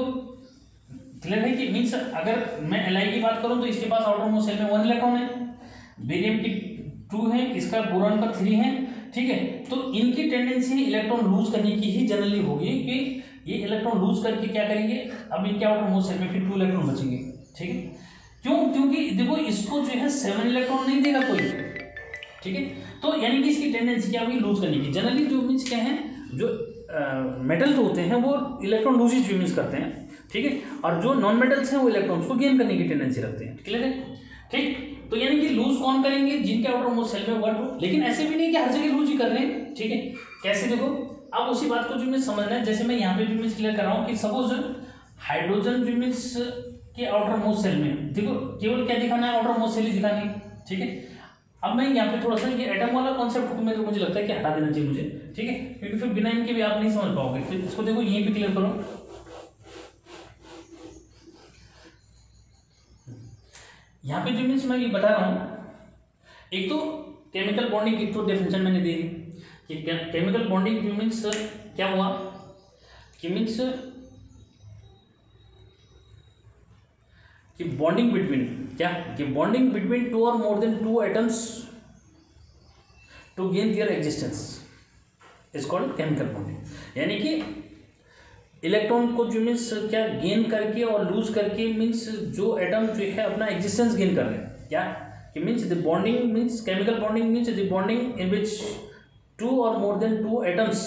क्लियर है कि मीन्स अगर मैं एल की बात करूं तो इसके पास आउटर मोस्ट सेल में 1 इलेक्ट्रॉन है, बेरियम की 2 है, इसका बोरॉन का 3 है, ठीक है। तो इनकी टेंडेंसी इलेक्ट्रॉन लूज करने की ही जनरली होगी कि ये इलेक्ट्रॉन लूज करके क्या करेंगे, अब इनके आउटर मोस्ट सेल में फिर 2 इलेक्ट्रॉन बचेंगे, ठीक है। क्यों, क्योंकि देखो इसको जो है 7 इलेक्ट्रॉन नहीं देगा कोई, ठीक है। तो यानी कि इसकी टेंडेंसी क्या होगी, लूज करने की। जनरली जो मीन्स क्या है, जो मेटल जो होते हैं वो इलेक्ट्रॉन लूजेज भी मीन्स करते हैं, ठीक है, और जो नॉन मेटल्स हैं वो इलेक्ट्रॉन्स को गेन करने की टेंडेंसी रखते हैं। क्लियर है? ठीक, तो यानी कि लूज कौन करेंगे? जिनके आउटर मोस्ट शेल में 1 2, लेकिन ऐसे भी नहीं कि हर जगह लूज ही कर रहे हैं, ठीक है। कैसे? देखो अब उसी बात को जो मैं समझना है, जैसे मैं यहाँ पे जो मीन्स क्लियर कर रहा हूँ कि सपोज हाइड्रोजन जो मीन्स के आउटर मोस्ट शेल में, देखो केवल क्या दिखाना है? आउटर मोस्ट शेल ही दिखानी है, ठीक है। अब मैं यहाँ पे थोड़ा सा ये एटम वाला कॉन्सेप्ट को मैं मुझे लगता है कि हटा देना चाहिए मुझे, ठीक है, क्योंकि फिर बिना इनके भी आप नहीं समझ पाओगे। फिर इसको देखो यहीं पे क्लियर करो। यहाँ पे जो मीन्स मैं ये बता रहा हूँ, एक तो केमिकल बॉन्डिंग की तो डेफिनेशन मैंने दे दी कि केमिकल बॉन्डिंग जो मीन्स क्या हुआ कि मीन्स कि बॉन्डिंग बिटवीन क्या कि बॉन्डिंग बिटवीन 2 और more than 2 atoms to gain their existence is called chemical bonding. यानी कि इलेक्ट्रॉन को जो मीन्स क्या गेन करके और लूज करके मीन्स जो एटम जो है अपना एग्जिस्टेंस गेन कर रहे हैं, क्या कि means the bonding means chemical bonding means the bonding in which 2 और more than 2 atoms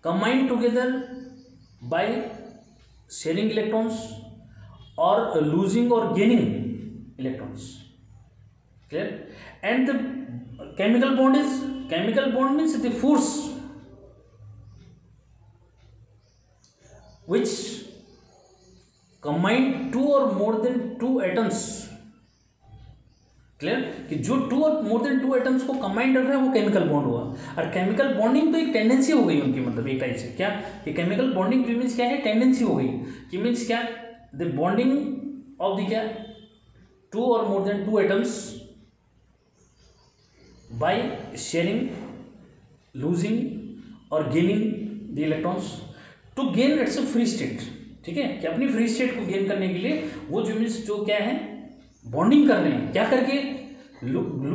combine together by sharing electrons or losing or gaining electrons. Clear? And the chemical bond means the force which combine 2 or more than 2 atoms. Clear? कि जो 2 और more than 2 atoms को combine कर रहे हैं वो chemical bond हुआ। और केमिकल बॉन्डिंग तो एक टेंडेंसी हो गई उनकी, मतलब एक टाइप से क्या कि केमिकल बॉन्डिंग मीन्स क्या है? टेंडेंसी हो गई कि मीन्स क्या the bonding of the क्या 2 or more than 2 atoms by sharing, losing or gaining the electrons to gain its free state, ठीक है, कि अपनी फ्री स्टेट को गेन करने के लिए वो जो मीन्स जो क्या है बॉन्डिंग कर रहे हैं, क्या करके?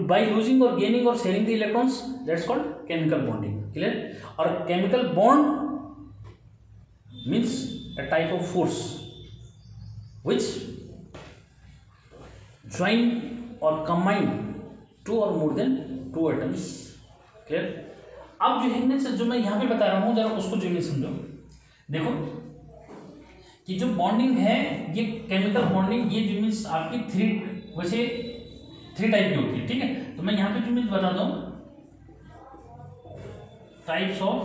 बाय लूजिंग और गेनिंग और sharing the electrons, that's called chemical bonding. Clear? और chemical bond means a type of force which join or combine 2 or more than 2 atoms. Clear? अब जो है जो मैं यहाँ पे बता रहा हूँ जरा उसको जो नहीं समझो। देखो कि जो बॉन्डिंग है ये केमिकल बॉन्डिंग ये जो मीन्स आपकी 3 टाइप की होती है, ठीक है। तो मैं यहाँ पे जो मीन्स बता दूँ टाइप्स ऑफ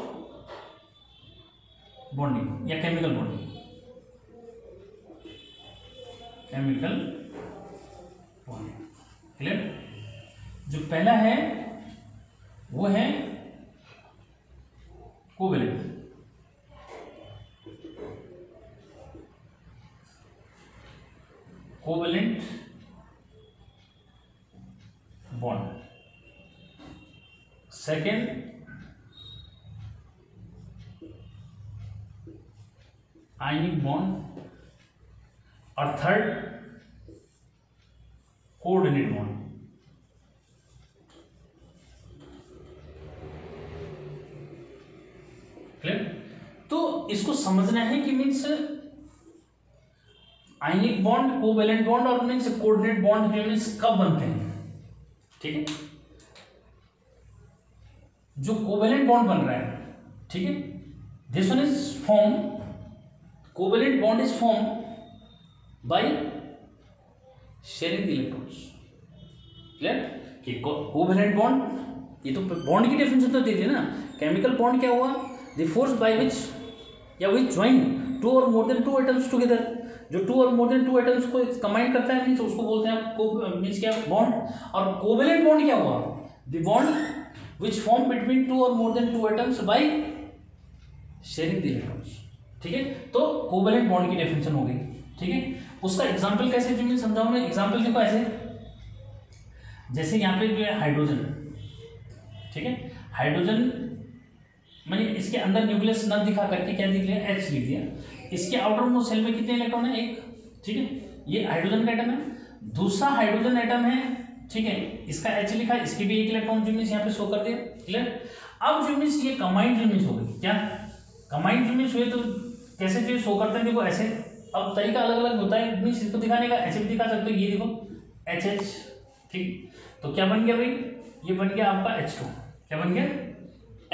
बॉन्डिंग या chemical bonding. Chemical bonding clear? जो पहला है वो है covalent, covalent bond. Second ionic bond और थर्ड कोऑर्डिनेट बॉन्ड। क्लियर? तो इसको समझना है कि means ionic bond, covalent bond और मीन्स कोऑर्डिनेट बॉन्ड जो मीन्स कब बनते हैं, ठीक है। जो कोवेलेंट बॉन्ड बन रहा है, ठीक है, this one is form, covalent bond is form by sharing the electrons. Clear? कि कोवेलेंट बॉन्ड, ये तो बॉन्ड की डेफिनेशन तो दे दी ना। केमिकल बॉन्ड क्या हुआ? द फोर्स बाय विच या विच ज्वाइन 2 और मोर देन 2 एटम्स टुगेदर। जो 2 और मोर देन 2 एटम्स को कंबाइन करता है मीन्स उसको बोलते हैं मीन्स क्या? बॉन्ड। और कोवेलेंट बॉन्ड क्या हुआ? The bond which form between 2 और more than 2 atoms by sharing the electrons, ठीक है। तो कोवेलेंट बॉन्ड की डेफिनेशन हो गई, ठीक है। उसका एग्जाम्पल कैसे जो मैं समझाऊं? मैं एग्जाम्पल देखो ऐसे, जैसे यहाँ पे जो है हाइड्रोजन, ठीक है, हाइड्रोजन मैंने इसके अंदर न्यूक्लियस न दिखा करके क्या लिख लिया? H लिख दिया। इसके आउटर मोस्ट शेल में कितने इलेक्ट्रॉन है? 1, ठीक है, ये हाइड्रोजन का एटम है। दूसरा हाइड्रोजन एटम है, ठीक है, इसका H लिखा, इसके भी 1 इलेक्ट्रॉन जो मीन्स यहाँ पे शो कर दिया। क्लियर? अब जो मीन्स ये कंबाइंड जो मीन्स हो गई, क्या कंबाइंड जो मीन्स हुए तो कैसे जो शो करते हैं? देखो ऐसे, अब तरीका अलग अलग होता है मीन्स इसको दिखाने का, ऐसे भी दिखा सकते हो, ये देखो HH, ठीक। तो क्या बन गया भाई? ये बन गया आपका H2। क्या बन गया?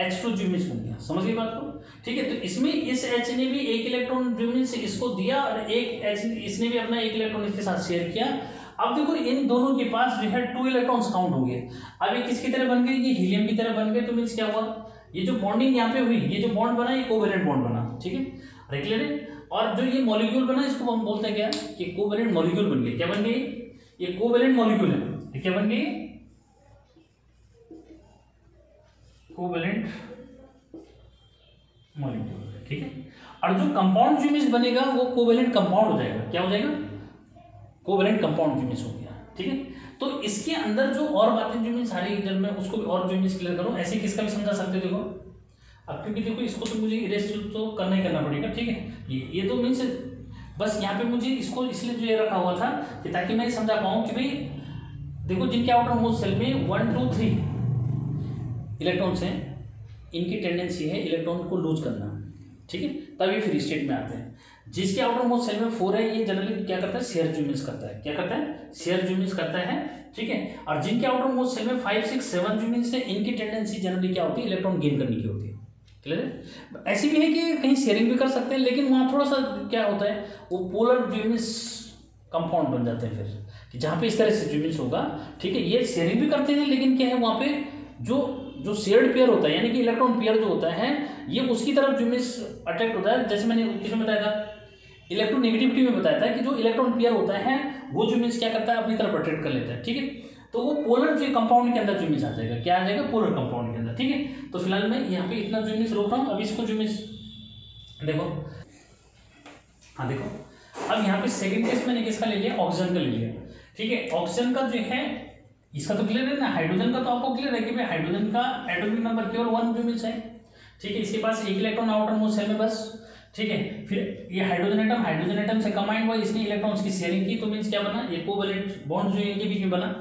H2 जो मीन्स बन गया। समझ गई बात को? ठीक है। तो इसमें इस H ने भी एक इलेक्ट्रॉन जो मीन्स इसको दिया और एक H इसने भी अपना एक इलेक्ट्रॉन इसके साथ शेयर किया। अब देखो इन दोनों के पास जो है 2 इलेक्ट्रॉन्स काउंट हो गए। अब ये किसकी तरह बन गए, ये हीलियम की तरह बन गए। तो मीन्स क्या हुआ, ये जो बॉन्डिंग यहाँ पे हुई, ये जो बॉन्ड बना ये कोवेलेंट बॉन्ड बना, ठीक है, रेगुलर। और जो ये मॉलिक्यूल बना इसको हम बोलते हैं क्या, कि कोवेलेंट मॉलिक्यूल बन गए। क्या बन गए, ये कोवेलेंट मॉलिक्यूल है। ये क्या बन गए, कोवेलेंट मॉलिक्यूल, ठीक है। और जो कंपाउंड जो मीन्स बनेगा वो कोवेलेंट कंपाउंड हो जाएगा। क्या हो जाएगा, कोवेलेंट कंपाउंड जो मीन्स हो गया, ठीक है। तो इसके अंदर जो और बातें जो मीन्स सारी, जब मैं उसको और जो मीन्स क्लियर करूँ, ऐसे किसका भी समझा सकते हो। देखो अब क्योंकि देखो इसको तो मुझे इरेज तो करना ही करना पड़ेगा, ठीक है। ये तो मीन्स बस यहाँ पे मुझे इसको इसलिए जो ये रखा हुआ था कि ताकि मैं समझा पाऊँ कि भाई देखो जिनके आउटर मोस्ट शेल में 1 2 3 इलेक्ट्रॉन्स हैं, इनकी टेंडेंसी है इलेक्ट्रॉन को लूज करना, ठीक है, तभी फ्री स्टेट में आते हैं। जिसके आउटर मोस्ट शेल में 4 है, ये जनरली क्या करता है, शेयर ज्यूमिन्स करता है। क्या करता है, शेयर ज्यूमिन्स करता है, ठीक है। और जिनके आउटर मोस्ट शेल में 5 6 7 ज्यूमिन्स है, इनकी टेंडेंसी जनरली क्या होती है, इलेक्ट्रॉन गेन करने की होती है। क्लियर है। ऐसी भी है कि कहीं शेयरिंग भी कर सकते हैं, लेकिन वहाँ थोड़ा सा क्या होता है, वो पोलर ज्यूमिन्स कंपाउंड बन जाते हैं फिर, कि जहाँ पे इस तरह से ज्यूमिन्स होगा, ठीक है। ये शेयरिंग भी करते हैं, लेकिन क्या है वहाँ पे जो शेयर्ड पेयर होता है, यानी कि इलेक्ट्रॉन पेयर जो होता है, ये उसकी तरफ ज्यूमिन्स अट्रैक्ट होता है। जैसे मैंने किसमें बताया था, इलेक्ट्रोनेगेटिविटी में बताया था कि जो इलेक्ट्रॉन पेयर होता है वो ज्यूमिन्स क्या करता है, अपनी तरफ अट्रैक्ट कर लेता है, ठीक है। तो वो पोलर जो कंपाउंड के अंदर ज्यूमिन्स आ जाएगा। क्या आ जाएगा, पोलर कंपाउंड के अंदर, ठीक है। तो फिलहाल मैं यहाँ पे इतना ज्यूमिन्स रोक रहा हूँ। अब इसको ज्यूमिन्स देखो, हाँ देखो, अब यहाँ पे सेकंड केस मैंने किसका ले लिया, ऑक्सीजन का ले लिया, ठीक है। ऑक्सीजन का जो है इसका तो क्लियर है ना। हाइड्रोजन का तो आपको क्लियर है कि भाई हाइड्रोजन का एटॉमिक नंबर केवल 1 ज्यूमिन्स है, ठीक है। इसके पास एक इलेक्ट्रॉन आउटर मोस्ट शेल में बस, ठीक है। फिर ये हाइड्रोजन एटम से कंबाइंड हुआ, इसने इलेक्ट्रॉन्स की शेयरिंग की, तो मीन्स क्या बना, ये कोवेलेंट बॉन्ड जो इनके बीच में बना,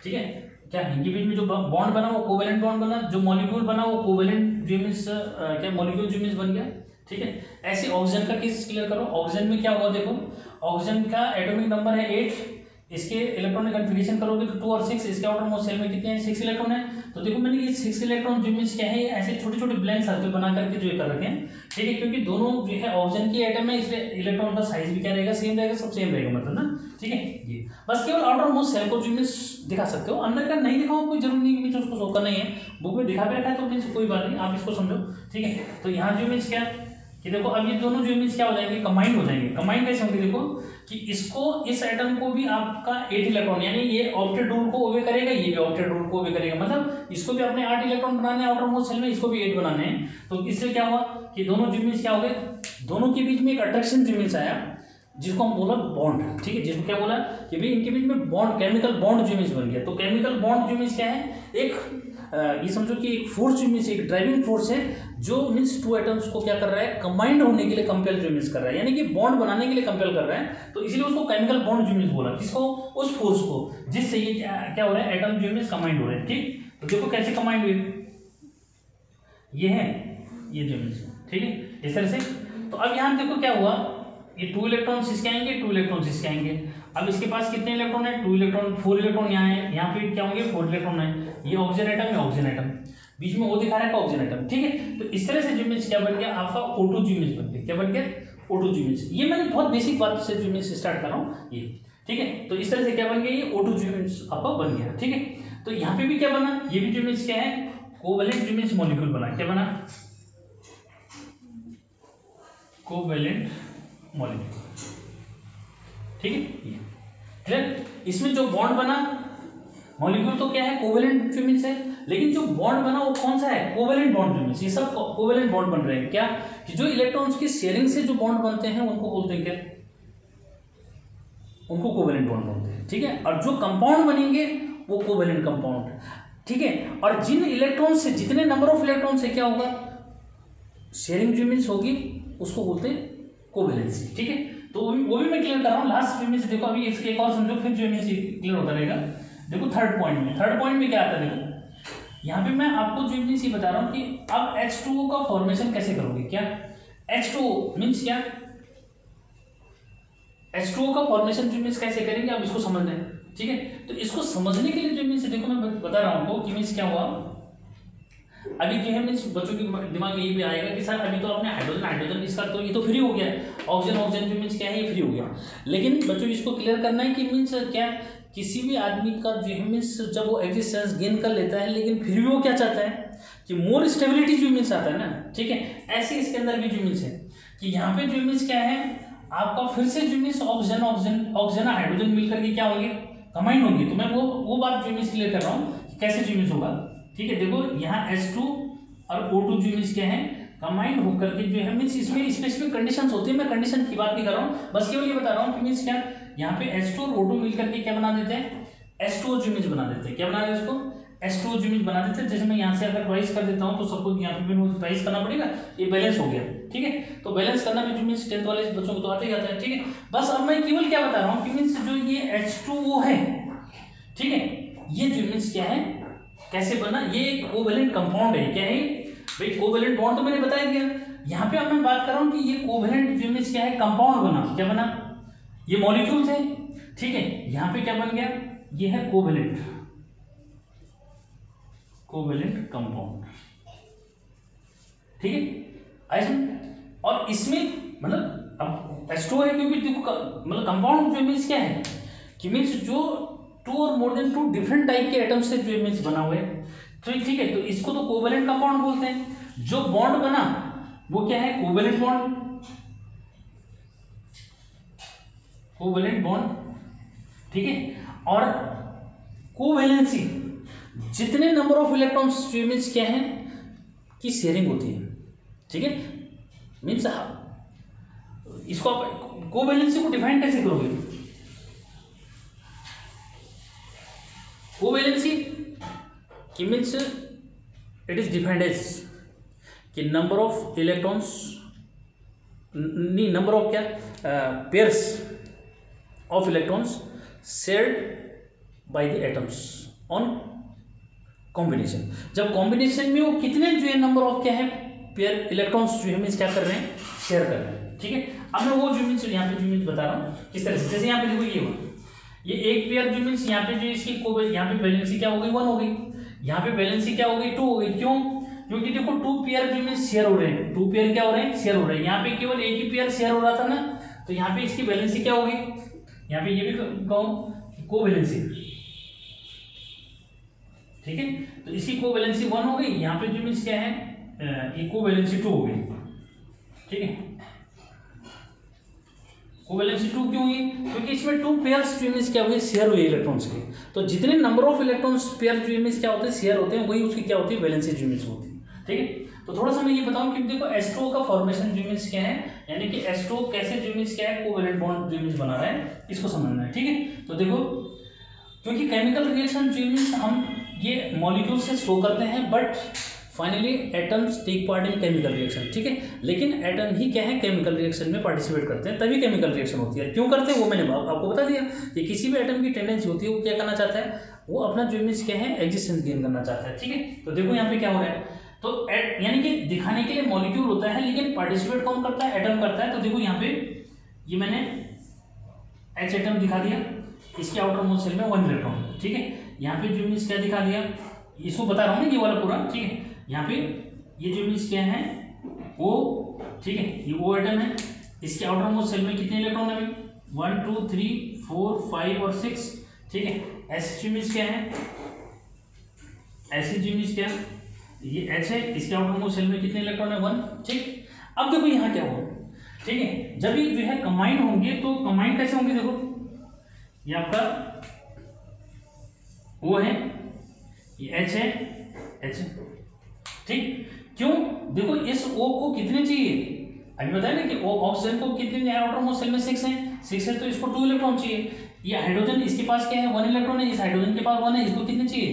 ठीक है। क्या इनके बीच में जो बॉन्ड बना वो कोवेलेंट बॉन्ड बना, जो मॉलिक्यूल बना वो कोवेलेंट ज्यूमिन्स क्या मॉलिक्यूल ज्यूमिन्स बन गया, ठीक है। ऐसे ऑक्सीजन का केस क्लियर करो। ऑक्सीजन में क्या हुआ, देखो ऑक्सीजन का एटॉमिक नंबर है 8, इसके इलेक्ट्रॉनिक कन्फिगरेशन करोगे तो 2 और 6, इसके आउटर मोस्ट शेल में कितने हैं, 6 इलेक्ट्रॉन है। तो देखो मैंने ये 6 इलेक्ट्रॉन जो मीन्स क्या है, ऐसे छोटे छोटे ब्लैंक सर्कल बना करके जो कर रखे हैं, ठीक है। क्योंकि दोनों जो है ऑक्सीजन की एटम है, इसलिए इलेक्ट्रॉन का साइज भी क्या रहेगा, सेम रहेगा, सब सेम रहेगा, मतलब ना, ठीक है। ये बस केवल आउटर मोस्ट शेल को जो मीन्स दिखा सकते हो, अंदर का नहीं दिखाओ, कोई जरूरी नहीं मीन्स उसको शो करना ही है, बुक में दिखा भी रखा है तो मीन्स कोई बात नहीं, आप इसको समझो, ठीक है। तो यहाँ जो मीन्स क्या कि देखो अब ये दोनों जो मीन्स क्या हो जाएंगे, कंबाइंड हो जाएंगे। कंबाइंड कैसे होंगे, देखो कि इसको इस एटम को भी आपका 8 इलेक्ट्रॉन, यानी ये ऑक्टेट रूल को ओबे करेगा, ये भी ऑक्टेट रूल को ओबे करेगा, मतलब इसको भी अपने 8 इलेक्ट्रॉन बनाने हैं आउटर मोस्ट शेल में, इसको भी 8 बनाने हैं। तो इससे क्या हुआ कि दोनों ज्यूमिन्स क्या हो गए, दोनों के बीच में एक अट्रैक्शन ज्यूमिन्स आया, जिसको हम बोला बॉन्ड, ठीक है। जिसको क्या बोला कि भाई इनके बीच में बॉन्ड, केमिकल बॉन्ड ज्यूमिन्स बन गया। तो केमिकल बॉन्ड ज्यूमिन्स क्या है, एक ये समझो कि एक फोर्स मीन्स एक ड्राइविंग फोर्स है, जो मीन्स 2 एटम्स को क्या कर रहा है, कंबाइंड होने के लिए कंपेल ज्यूमिन्स कर रहा है, यानी कि बॉन्ड बनाने के लिए कंपेल कर रहा है। तो इसलिए उसको केमिकल बॉन्ड ज्यूमिन्स बोला, किसको, उस फोर्स को जिससे ये क्या हो रहा है, एटम ज्यूमिन्स कंबाइंड हो रहे हैं, ठीक। तो देखो कैसे कंबाइंड हुए, ये है ये ज्यूमिन्स, ठीक है, इस तरह से। तो अब यहाँ देखो क्या हुआ, ये 2 इलेक्ट्रॉन्स इसके आएंगे, 2 इलेक्ट्रॉन्स इसके आएंगे। अब इसके पास कितने इलेक्ट्रॉन है, 2 इलेक्ट्रॉन, 4 इलेक्ट्रॉन यहाँ है, यहाँ पे क्या होंगे, 4 इलेक्ट्रॉन है। ये ऑक्सीजन एटम है, ऑक्सीजन एटम बीच में वो दिखा रहा है ऑक्सीजन एटम, ठीक है। तो इस तरह से ज्यूमिन्स क्या बन गया, आपका O2 ज्यूमिन्स बन गया। क्या बन गया, O2 ज्यूमिन्स। ये मैंने बहुत बेसिक बात से ज्यूमिन्स स्टार्ट कर रहा हूँ ये, ठीक है। तो इस तरह से क्या बन गया, ये O2 ज्यूमिन्स आपका बन गया, ठीक है। तो यहाँ पे भी क्या बना, ये भी ज्यूमिन्स क्या है, कोवेलेंट ज्यूमिन्स मॉलिक्यूल बना। क्या बना, कोवेलेंट मॉलिक्यूल, ठीक है। ये क्लियर। इसमें जो बॉन्ड बना, मॉलिक्यूल तो क्या है, कोवेलेंट ज्यूमिन्स है, लेकिन जो बॉन्ड बना वो कौन सा है, कोवेलेंट बॉन्ड ज्यूमिन्स। ये सब कोवेलेंट बॉन्ड बन रहे हैं। क्या कि जो इलेक्ट्रॉन्स की शेयरिंग से जो बॉन्ड बनते हैं उनको बोलते हैं क्या, उनको कोवेलेंट बॉन्ड बोलते हैं, ठीक है। और जो कंपाउंड बनेंगे वो कोवेलेंट कंपाउंड, ठीक है। और जिन इलेक्ट्रॉन से जितने नंबर ऑफ इलेक्ट्रॉन से क्या होगा, शेयरिंग ज्यूमिन्स होगी, उसको बोलते हैं कोवेलेंसी, ठीक है। तो वो भी मैं क्लियर कर रहा हूँ लास्ट ज्यूमिन्स। देखो अभी इसके एक और समझो, फिर ज्यूमिन्स क्लियर होता रहेगा। देखो थर्ड पॉइंट में क्या आता है, देखो यहाँ पे मैं आपको ज्यूमिन्स ये बता रहा हूँ कि अब H2O का फॉर्मेशन कैसे करोगे। क्या H2O मीन्स क्या, H2O का फॉर्मेशन ज्यूमिन्स कैसे करेंगे, अब इसको समझना है, ठीक है। तो इसको समझने के लिए ज्यूमिन्स देखो मैं बता रहा हूँ आपको कि मीन्स क्या हुआ अभी जो है मीन्स बच्चों के दिमाग में ये भी आएगा कि सर अभी तो आपने हाइड्रोजन हाइड्रोजन इसका तो ये तो फ्री हो गया है, ऑक्सीजन ऑक्सीजन जो मीन्स क्या है ये फ्री हो गया। लेकिन बच्चों इसको क्लियर करना है कि मीन्स क्या, किसी भी आदमी का जो है मीन्स जब वो एग्जिस्टेंस गेन कर लेता है लेकिन फिर भी वो क्या चाहता है कि मोर स्टेबिलिटी जो मीन्स आता है ना, ठीक है, ऐसे इसके अंदर भी जो मीन्स है कि यहाँ पे जो मीन्स क्या है आपका फिर से जो means oxygen oxygen oxygen hydrogen मिलकर के क्या होंगे, कंबाइन होंगे। तो मैं वो बात जो मीन्स क्लियर कर रहा हूँ कि कैसे जो मीन्स होगा, ठीक है। देखो यहाँ H2 और O2 जो मीन्स क्या है कंबाइन होकर के जो है मीन्स इसमें स्पेसिफिक कंडीशंस होती है, मैं कंडीशन की बात नहीं कर रहा हूँ, बस केवल ये बता रहा हूँ कि मीन्स क्या यहाँ पे H2 और O2 मिलकर के क्या बना देते हैं, H2O जो मीन्स बना देते हैं। क्या बना देते हैं इसको, H2O जो मीन्स बना देते हैं। जैसे मैं यहाँ से अगर ट्वाइस कर देता हूँ तो सबको यहाँ पे भी ट्वाइस करना पड़ेगा, ये बैलेंस हो गया, ठीक है। तो बैलेंस करना भी जो मीन्स 10th वाले बच्चों को तो आते ही आता है, ठीक है। बस अब मैं केवल क्या बता रहा हूँ कि मीन्स जो ये H2O है, ठीक है, ये जो मीन्स क्या है कैसे बना, ये एक कोवेलेंट कंपाउंड है। क्या है भाई, कोवेलेंट बॉन्ड तो मैंने बता दिया। यहाँ पे अब मैं बात कर रहा हूँ कि ये कोवेलेंट जो मीन्स क्या है कंपाउंड बना, क्या बना, ये मॉलिक्यूल थे, ठीक है। यहाँ पे क्या बन गया, ये है कोवेलेंट कंपाउंड, ठीक है ऐसे। और इसमें मतलब अब H2O है क्योंकि देखो मतलब कंपाउंड जो मीन्स क्या है कि मीन्स जो 2 और मोर देन 2 डिफरेंट टाइप के एटम्स से जो मीन्स बना हुआ है, तो ठीक है। तो इसको तो कोवेलेंट कंपाउंड बोलते हैं। जो बॉन्ड बना वो क्या है, कोवेलेंट बॉन्ड, ठीक है। और कोवैलेंसी जितने नंबर ऑफ इलेक्ट्रॉन्स जो मीन्स क्या है की शेयरिंग होती है, ठीक है। मीन्स इसको आप कोवैलेंसी को डिफाइन कैसे करोगे, कोवैलेंसी की means it is defined as कि नंबर ऑफ इलेक्ट्रॉन्स, नहीं नंबर ऑफ क्या pairs of electrons shared by the atoms on combination. जब कॉम्बिनेशन में वो कितने जो है नंबर ऑफ क्या है पेयर इलेक्ट्रॉन्स जो है मीन्स क्या कर रहे हैं, शेयर कर रहे हैं, ठीक है। अब मैं वो जो मीन्स यहाँ पे जो मीन्स बता रहा हूँ किस तरह से। जैसे यहाँ पे देखो ये हुआ, ये एक पेयर जो मीन्स यहाँ पे जो इसकी यहाँ पे वैलेंसी क्या हो गई 1 हो गई, यहाँ पे वैलेंसी क्या हो गई 2 हो गई। क्यों, क्योंकि देखो 2 पेयर जो मीन्स शेयर हो रहे हैं, 2 पेयर क्या हो रहे हैं, शेयर हो रहे हैं। यहाँ पे केवल एक ही पेयर शेयर हो रहा था ना, तो यहाँ पे इसकी वैलेंसी क्या होगी, यहाँ पे ये भी कहूँ कोवैलेंसी, ठीक है। तो इसकी कोवैलेंसी 1 हो गई, यहाँ पे जो मीन्स क्या है ये कोवैलेंसी 2 हो गई, ठीक है। कोवैलेंसी 2 क्यों हुई, क्योंकि इसमें 2 पेयर्स जो मीन्स क्या हुए शेयर हुए इलेक्ट्रॉन्स के। तो जितने नंबर ऑफ इलेक्ट्रॉन्स पेयर जो मीन्स क्या होते हैं शेयर होते हैं, वही उसकी क्या होती है वैलेंसी जो मीन्स होती है, ठीक है। तो थोड़ा सा मैं ये बताऊं कि देखो H2O का फॉर्मेशन जो मीन्स क्या है, यानी कि H2O कैसे जो मीन्स क्या है कोवैलेंट बॉन्ड जो मीन्स बना रहा है, इसको समझना है, ठीक है। तो देखो क्योंकि केमिकल रिएक्शन जो मीन्स हम ये मॉलिक्यूल से शो करते हैं, but finally atoms take part in chemical reaction, ठीक है। लेकिन एटम ही क्या है केमिकल रिएक्शन में पार्टिसिपेट करते हैं, तभी केमिकल रिएक्शन होती है। क्यों करते हैं वो मैंने आपको बता दिया कि किसी भी एटम की टेंडेंसी होती है वो क्या करना चाहता है, वो अपना जो मीन्स क्या है एग्जिस्टेंस गेन करना चाहता है, ठीक है। तो देखो यहाँ पे क्या हो रहा है, तो यानी कि दिखाने के लिए मॉलिक्यूल होता है लेकिन पार्टिसिपेट कौन करता है, एटम करता है। तो देखो यहाँ पे ये मैंने H एटम दिखा दिया, इसके आउटर मोस्ट सेल में 1 इलेक्ट्रॉन, ठीक है। यहाँ पे जो मीन्स क्या दिखा दिया, इसको बता रहा हूँ ना ये वाला पूरा, ठीक है। यहाँ पे ये जो मीन्स क्या है O, ठीक है, ये O एटम है, इसके आउटर मोस्ट सेल में कितने इलेक्ट्रॉन है, 1 2 3 4 5 और 6, ठीक है। S मीन्स क्या है, ऐसी मीन्स क्या, ये H है, इसके आउटर मोस्ट सेल में कितने इलेक्ट्रॉन है 1, ठीक। अब देखो यहाँ क्या हुआ, ठीक है, जब ये जो है कंबाइन होंगे तो कंबाइन कैसे होंगे, देखो ये आपका O है, ये H है, H, ठीक। क्यों, देखो इस O को कितने चाहिए, अभी बताया ना कि ऑक्सीजन को कितने आउटर मोस्ट सेल में 6 है, तो इसको 2 इलेक्ट्रॉन चाहिए। ये हाइड्रोजन इसके पास क्या है 1 इलेक्ट्रॉन है, इस हाइड्रोजन के पास 1 है, इसको कितने चाहिए,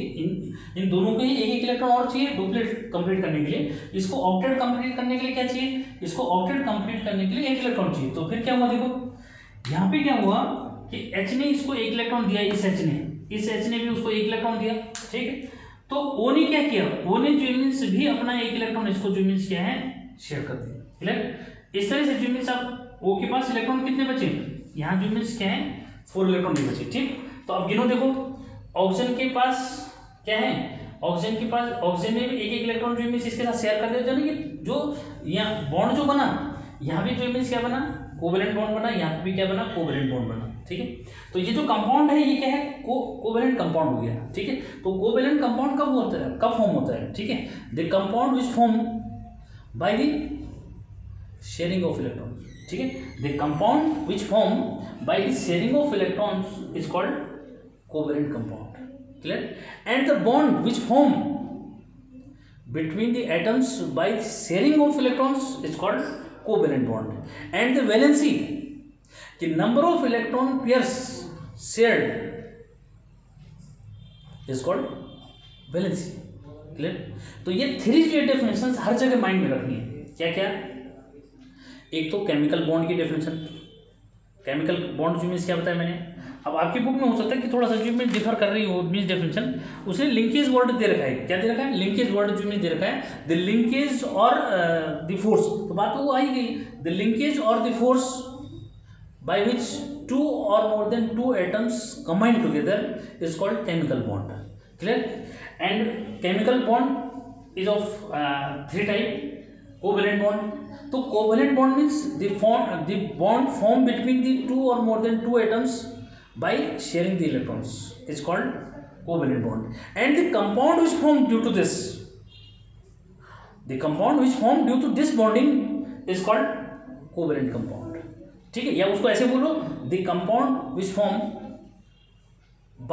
इन दोनों को ही एक इलेक्ट्रॉन और चाहिए डुप्लेट कंप्लीट करने के लिए। इसको ऑक्टेट कंप्लीट करने के लिए क्या चाहिए, इसको ऑक्टेट कंप्लीट करने के लिए 1 इलेक्ट्रॉन चाहिए। तो फिर क्या हुआ, देखो यहाँ पे क्या हुआ कि H ने इसको 1 इलेक्ट्रॉन दिया, इस H ने भी उसको 1 इलेक्ट्रॉन दिया, ठीक है। तो O ने क्या किया, O ने जो मीन्स भी अपना 1 इलेक्ट्रॉन इसको जो मीन्स क्या है शेयर कर दिया, क्लियर। इस तरह से जो मीन्स आप O के पास इलेक्ट्रॉन कितने बचे, यहाँ जो मीन्स क्या है 4 इलेक्ट्रॉन भी बचे, ठीक। तो अब गिनो, देखो ऑक्सीजन के पास क्या है ऑक्सीजन के पास, ऑक्सीजन में भी एक एक इलेक्ट्रॉन जो मीन्स इसके साथ शेयर कर दिया, यानी कि जो यहाँ बॉन्ड जो बना, यहाँ भी जो मीन्स क्या बना, कोवेलेंट बॉन्ड बना, यहाँ पे भी क्या बना, कोवेलेंट बॉन्ड बना। ठीक है, तो ये जो कंपाउंड है ये क्या है, कोवेलेंट कंपाउंड हो गया। ठीक है, तो कोवेलेंट कंपाउंड कब होता है, कब फॉर्म होता है? ठीक है, the compound which form by the sharing of electrons. ठीक है, the compound which form by the sharing of electrons is called covalent compound. Clear? And the bond which form between the atoms by sharing of electrons is called covalent bond. And the valency, the number of electron pairs shared is called valency. Clear? तो ये 3 जो definition हर जगह mind में रखनी है। क्या क्या? एक तो केमिकल बॉन्ड की डेफिनेशन, केमिकल बॉन्ड जो मीन्स क्या बताया मैंने। अब आपकी बुक में हो सकता है कि थोड़ा सा जो मीन्स डिफर कर रही हो मीन्स डेफिनेशन, उसने लिंकेज वर्ड दे रखा है। क्या दे रखा है? लिंकेज वर्ड जो मीन्स दे रखा है, द लिंकेज और द फोर्स। तो बात वो आई गई, द लिंकेज और the force by which 2 or more than 2 atoms combine together is called chemical bond. Clear? And chemical bond is of 3 type. Covalent bond, तो covalent bond means the bond formed between the 2 or more than 2 atoms by sharing the electrons is called covalent bond. And the compound which formed due to this, the compound which formed due to this bonding is called covalent compound. ठीक है, या उसको ऐसे बोलो, the compound which formed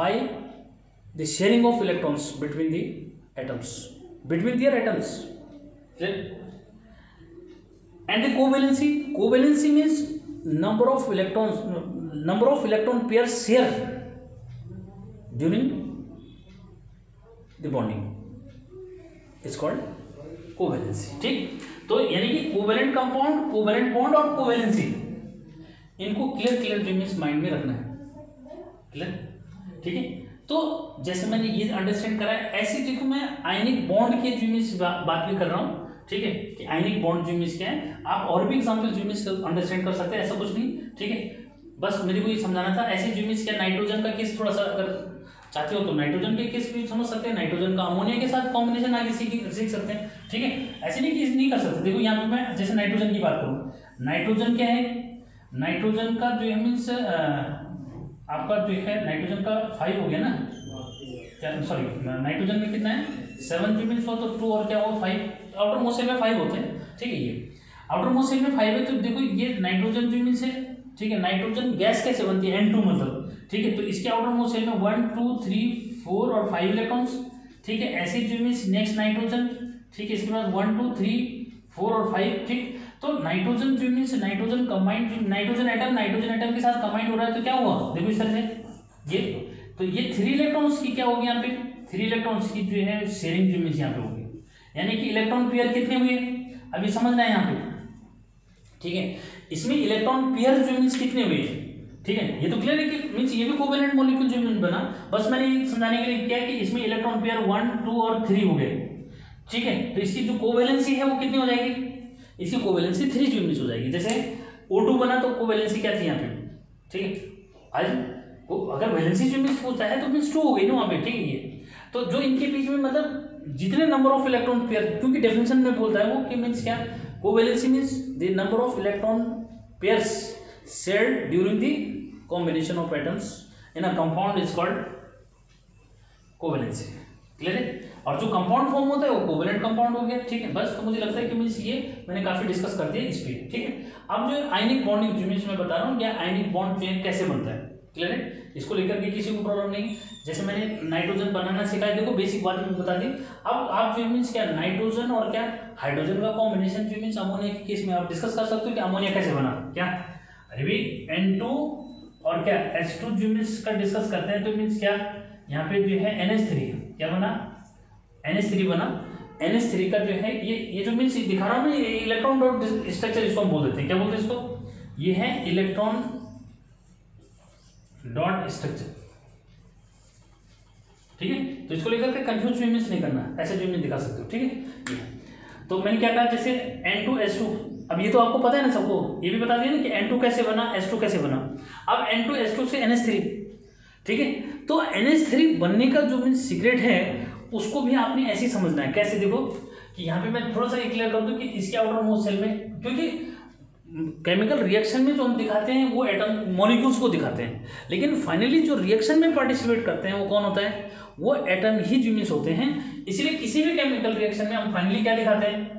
by the sharing of electrons between the atoms, between their atoms. Clear? And the covalency means number of electron pairs share during the bonding is called covalency. ठीक, तो यानी कि covalent compound, covalent bond और covalency, इनको clear जो means mind में रखना है। क्लियर? ठीक है, तो जैसे मैंने ये अंडरस्टैंड करा है, ऐसे देखो मैं आयनिक बॉन्ड के जो मीन्स बात भी कर रहा हूँ। ठीक है, कि आयनिक बॉन्ड जो मीन्स क्या है, आप और भी एग्जांपल जो मीन्स अंडरस्टैंड कर सकते हैं, ऐसा कुछ नहीं। ठीक है, बस मेरे को ये समझाना था। ऐसे जो मीन्स क्या, नाइट्रोजन का केस थोड़ा सा अगर चाहते हो तो नाइट्रोजन के केस भी समझ सकते हैं, नाइट्रोजन का अमोनिया के साथ कॉम्बिनेशन आगे सीख सकते हैं। ठीक है, ऐसे नहीं कि नहीं कर सकते। देखो यहाँ पे मैं जैसे नाइट्रोजन की बात करूँ, नाइट्रोजन क्या है, नाइट्रोजन का जो है मीन्स आपका जो है नाइट्रोजन का 5 हो गया ना, क्या सॉरी नाइट्रोजन में कितना है 7 जो मीन्स हो तो 2 और क्या हो 5, आउटर मोस्ट सेल में 5 होते हैं। ठीक है, ये आउटर मोस्ट सेल में 5 है, तो देखो ये नाइट्रोजन जो मीन्स है। ठीक है, नाइट्रोजन गैस कैसे बनती है, N2 मतलब। ठीक है, तो इसके आउटर मोस्ट सेल में 1 2 3 4 और 5 इलेक्ट्रॉन्स। ठीक है, ऐसे जो मीन्स नेक्स्ट नाइट्रोजन। ठीक है, इसके बाद 1 2 3 4 और 5। ठीक, तो नाइट्रोजन जो means nitrogen combined, nitrogen atom के साथ कंबाइंड हो रहा है, तो क्या हुआ देखो इस तरह से ये, तो ये 3 इलेक्ट्रॉन्स की क्या होगी यहाँ पे, 3 इलेक्ट्रॉन्स की जो है शेयरिंग जो मीन्स यहाँ पे होगी, यानी कि इलेक्ट्रॉन पेयर कितने हुए अभी समझना है यहाँ पे। ठीक है, इसमें इलेक्ट्रॉन पेयर जो मीन्स कितने हुए। ठीक है, ये तो क्लियर है कि मीन्स ये भी कोवेलेंट मॉलिक्यूल जो मीन्स बना, बस मैंने समझाने के लिए क्या कि इसमें इलेक्ट्रॉन पेयर 1 2 और 3 हो गए। ठीक है, तो इसकी जो कोवेलेंसी है वो कितनी हो जाएगी, इसकी कोवेलेंसी 3 जो मीन्स हो जाएगी। जैसे O2 बना तो कोवेलेंसी क्या थी यहाँ पे। ठीक है, आज अगर वैलेंसी जो मीन्स पूछता है तो मीन्स 2 हो गई ना वहाँ पे। ठीक है, ये तो जो इनके बीच में मतलब जितने नंबर ऑफ इलेक्ट्रॉन पेयर, क्योंकि डेफिनेशन में बोलता है वो कि मीन्स क्या, covalency means the number of electron pairs shared during the combination of atoms in a compound is called covalency. Clear है, और जो कंपाउंड फॉर्म होता है वो कोवेलेंट कंपाउंड हो गया। ठीक है, बस तो मुझे लगता है कि मीन्स ये मैंने काफी डिस्कस कर दिया इस पे। ठीक है, अब जो आयनिक बॉन्डिंग जो मीन्स मैं बता रहा हूँ, या आयनिक बॉन्ड चेन कैसे बनता है। क्लियर है, इसको लेकर के किसी को प्रॉब्लम नहीं। जैसे मैंने नाइट्रोजन बनाना सिखाया, देखो बेसिक बात में बता दी। अब आप जो मीन्स क्या, नाइट्रोजन और क्या हाइड्रोजन का कॉम्बिनेशन जो मीन्स अमोनिया के केस में आप डिस्कस कर सकते हो कि अमोनिया कैसे बना। क्या अरे भाई N2 और क्या H2 जो मीन्स का डिस्कस करते हैं, तो मीन्स क्या यहाँ पे जो है NH3 क्या बना, NH3 बना। NH3 का जो है ये जो मीन्स दिखा रहा हूँ ना, ये इलेक्ट्रॉन डॉट स्ट्रक्चर इसको हम बोल देते हैं। क्या बोलते हैं इसको, ये है इलेक्ट्रॉन डॉट स्ट्रक्चर। ठीक है, तो इसको लेकर के कंफ्यूज मीन्स नहीं करना, ऐसे जो मीन्स दिखा सकते हो। ठीक है, तो मैंने क्या कहा, जैसे N2H2, अब ये तो आपको पता है ना सबको, ये भी बता दिया ना कि N2 कैसे बना, H2 कैसे बना। अब N2H2 से NH3। ठीक है, तो NH3 बनने का जो मीन्स सीक्रेट है उसको भी आपने ऐसे ही समझना है। कैसे? देखो कि यहाँ पे मैं थोड़ा सा क्लियर कर दूँ कि इसके आउटर मोस्ट सेल में, क्योंकि केमिकल रिएक्शन में जो हम दिखाते हैं वो एटम मॉलिक्यूल्स को दिखाते हैं, लेकिन फाइनली जो रिएक्शन में पार्टिसिपेट करते हैं वो कौन होता है? वो एटम ही मीन्स होते हैं। इसलिए किसी भी केमिकल रिएक्शन में हम फाइनली क्या दिखाते हैं?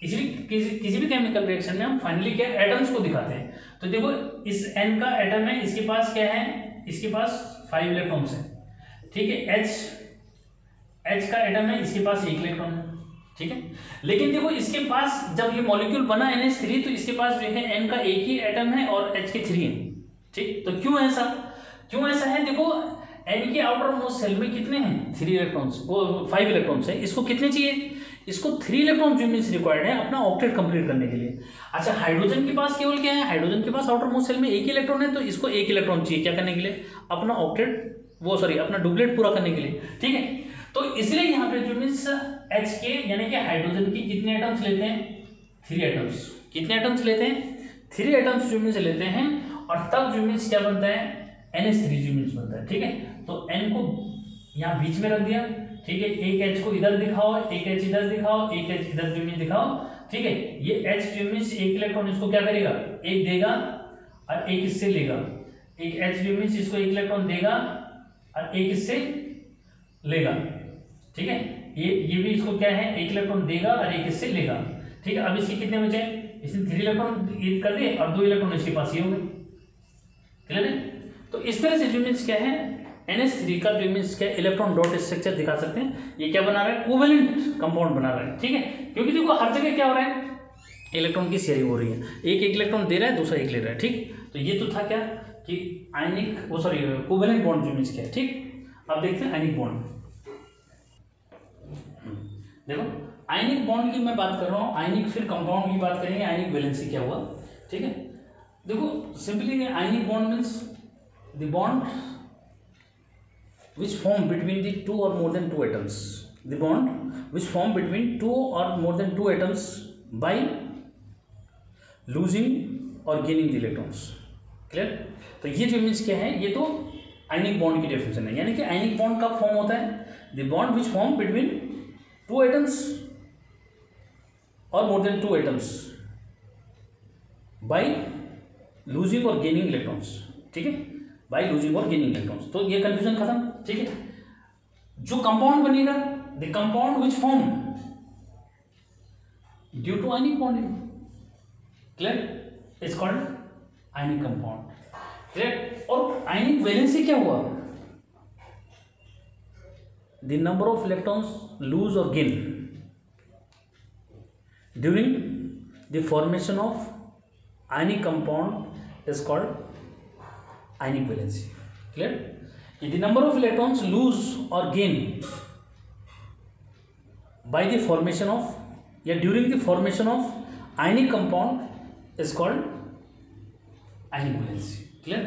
इसलिए किसी भी केमिकल रिएक्शन में हम फाइनली क्या एटम्स को दिखाते हैं। तो देखो इस N का एटम है, इसके पास क्या है? इसके पास 5 इलेक्ट्रॉन्स है, ठीक है। H का एटम है, इसके पास 1 इलेक्ट्रॉन है, ठीक है। लेकिन देखो इसके पास जब ये मॉलिक्यूल बना NH3 तो इसके पास जो है N का एक ही एटम है और H के 3 है, ठीक। तो क्यों ऐसा है? देखो N के आउटर मोस्ट सेल में कितने हैं? 3 इलेक्ट्रॉन्स, वो 5 इलेक्ट्रॉन्स है। इसको कितने चाहिए? इसको 3 इलेक्ट्रॉन जो मीन्स रिक्वायर्ड है अपना ऑक्टेट कंप्लीट करने के लिए। अच्छा, हाइड्रोजन के पास केवल क्या है? हाइड्रोजन के पास आउटर मोस्ट सेल में 1 इलेक्ट्रॉन है, तो इसको 1 इलेक्ट्रॉन चाहिए क्या करने के लिए? अपना अपना डुप्लेट पूरा करने के लिए, ठीक है। तो इसलिए यहाँ पे जो मीन्स H के यानी कि हाइड्रोजन की कितने एटम्स लेते हैं? 3 एटम्स। कितने एटम्स लेते हैं? 3 एटम्स जो मीन्स लेते हैं, और तब जो मीन्स क्या बनता है? NH3 जो मीन्स बनता है, ठीक है। तो N को यहाँ बीच में रख दिया, ठीक है। एक H को इधर दिखाओ, एक H इधर दिखाओ, एक H इधर जो मीन्स दिखाओ, ठीक है। ये H जो मीन्स 1 इलेक्ट्रॉन इसको क्या करेगा? 1 देगा और 1 इससे लेगा। एक H जो मीन्स इसको 1 इलेक्ट्रॉन देगा और 1 इससे लेगा, ठीक है। ये भी इसको क्या है? 1 इलेक्ट्रॉन देगा और 1 इससे लेगा, ठीक है। अब इसके कितने बचे? इसने 3 इलेक्ट्रॉन कर दिए और 2 इलेक्ट्रॉन इसके पास ये हो गए, क्लियर है। तो इस तरह से जो मीन्स क्या है NH3 का जो मीन्स क्या इलेक्ट्रॉन डॉट स्ट्रक्चर दिखा सकते हैं। ये क्या बना रहा है? कोवेलेंट कंपाउंड बना रहा है, ठीक है। क्योंकि देखो हर जगह क्या हो रहा है? इलेक्ट्रॉन की शेयरिंग हो रही है, एक इलेक्ट्रॉन दे रहा है, दूसरा 1 ले रहा है, ठीक। तो ये तो था क्या कि कोवेलेंट बॉन्ड जो मीन्स क्या है, ठीक। अब देखते हैं आयनिक बॉन्ड। देखो आयनिक बॉन्ड की मैं बात कर रहा हूँ, आयनिक फिर कंपाउंड की बात करेंगे, आयनिक वैलेंसी क्या हुआ, ठीक है। देखो simply ionic bond means the bond which form between the 2 or more than 2 atoms, the bond which form between 2 or more than 2 atoms by losing or gaining the electrons, clear। तो ये जो means क्या है? ये तो ionic bond की definition है। यानी कि आयनिक बॉन्ड कब फॉर्म होता है? The bond which form between 2 atoms और more than 2 atoms by losing और गेनिंग इलेक्ट्रॉन्स, ठीक है, बाय लूजिंग और गेनिंग इलेक्ट्रॉन्स। तो ये कंफ्यूजन खत्म, ठीक है। जो कंपाउंड बनेगा, the compound which form due to ionic bonding, clear, is called ionic compound, clear. और आयनिक वैलेंसी क्या हुआ? The number of electrons lose और gain during the formation of ionic compound is called ionic valency, clear. The number of electrons lose or gain by the formation of या during the formation of ionic compound is called ionic valency, clear।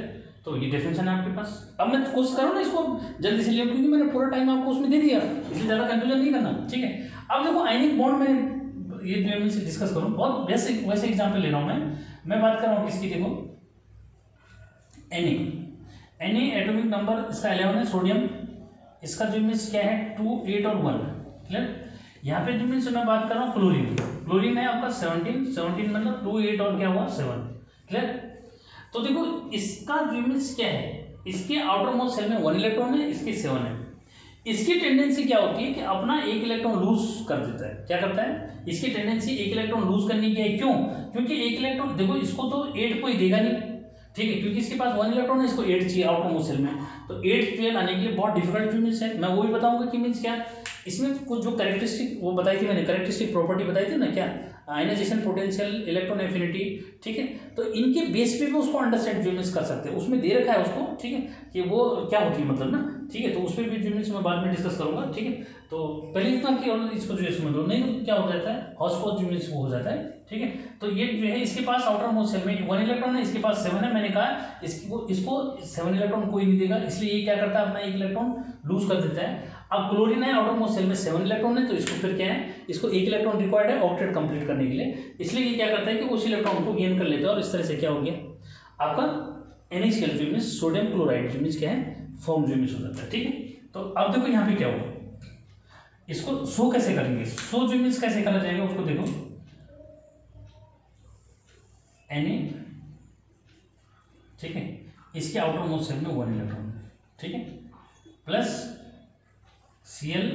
तो ये definition है आपके पास। अब मैं कोशिश करूँ ना इसको जल्दी से लिया, क्योंकि मैंने पूरा टाइम आपको उसमें दे दिया, इसलिए ज़्यादा कंफ्यूजन नहीं करना, ठीक है। अब देखो आयनिक बॉन्ड में ये जो से डिस्कस करूँ, बहुत वैसे एग्जाम्पल ले रहा हूँ मैं बात कर रहा हूँ किसकी? देखो Na एटॉमिक नंबर इसका 11 है, सोडियम, इसका जो मीन्स क्या है 2, 8 और 1, क्लियर। यहाँ पे जो मीन्स मैं बात कर रहा हूँ क्लोरीन है आपका 17 मतलब 2, 8 और क्या हुआ 7, क्लियर। तो देखो इसका जो मीन्स क्या है, इसके आउटर मोस्ट सेल में 1 इलेक्ट्रॉन है, इसके 7 है। इसकी टेंडेंसी क्या होती है कि अपना 1 इलेक्ट्रॉन लूज कर देता है। क्या करता है? इसकी टेंडेंसी 1 इलेक्ट्रॉन लूज करने की है। क्यों? क्योंकि 1 इलेक्ट्रॉन देखो इसको तो 8 कोई देगा नहीं, ठीक है, क्योंकि इसके पास 1 इलेक्ट्रॉन है, इसको 8 चाहिए आउटर मोस्ट सेल में। तो 8 ट्वेल्व आने के लिए बहुत डिफिकल्ट मीन्स है। मैं वो भी बताऊंगा कि मीन्स क्या इसमें कुछ जो कैरेक्टरिस्टिक वो बताई थी मैंने, कैरेक्टरिस्टिक प्रॉपर्टी बताई थी ना, क्या आयनाइजेशन पोटेंशियल, इलेक्ट्रॉन एफिनिटी, ठीक है। तो इनके बेस पे भी उसको अंडरस्टैंड जो मीन्स कर सकते हैं, उसमें दे रखा है उसको, ठीक है, कि वो क्या होती है मतलब ना, ठीक है। तो उस पर भी जो मीन्स मैं बाद में डिस्कस करूंगा, ठीक है। तो पहले इतना कि और इसको जो समझ लो, नहीं तो क्या हो जाता है हॉस्पॉच जो मीन्स वो हो जाता है, ठीक है। तो ये जो है इसके पास आउटर मोस्ट सेल में 1 इलेक्ट्रॉन है, इसके पास 7 है। मैंने कहा इसको 7 इलेक्ट्रॉन कोई नहीं देगा, इसलिए ये क्या करता है अपना 1 इलेक्ट्रॉन लूज कर देता है। अब क्लोरीन है, आउटर मोस्ट सेल में 7 इलेक्ट्रॉन है, तो इसको फिर क्या है, इसको 1 इलेक्ट्रॉन रिक्वायर्ड है ऑक्टेट कंप्लीट करने के लिए, इसलिए ये क्या करता है कि उस इलेक्ट्रॉन को गेन कर लेता है। और इस तरह से क्या हो गया आपका NaCl जो मीन्स सोडियम क्लोराइड जो मीन्स क्या है फॉर्म जो मीन्स हो जाता है, ठीक है। तो अब देखो यहाँ पे क्या हुआ, इसको शो कैसे करेंगे, शो जो मीन्स कैसे करा जाएगा उसको देखो, Na, ठीक है, इसके आउटर मोस्ट सेल में 1 इलेक्ट्रॉन, ठीक है, प्लस Cl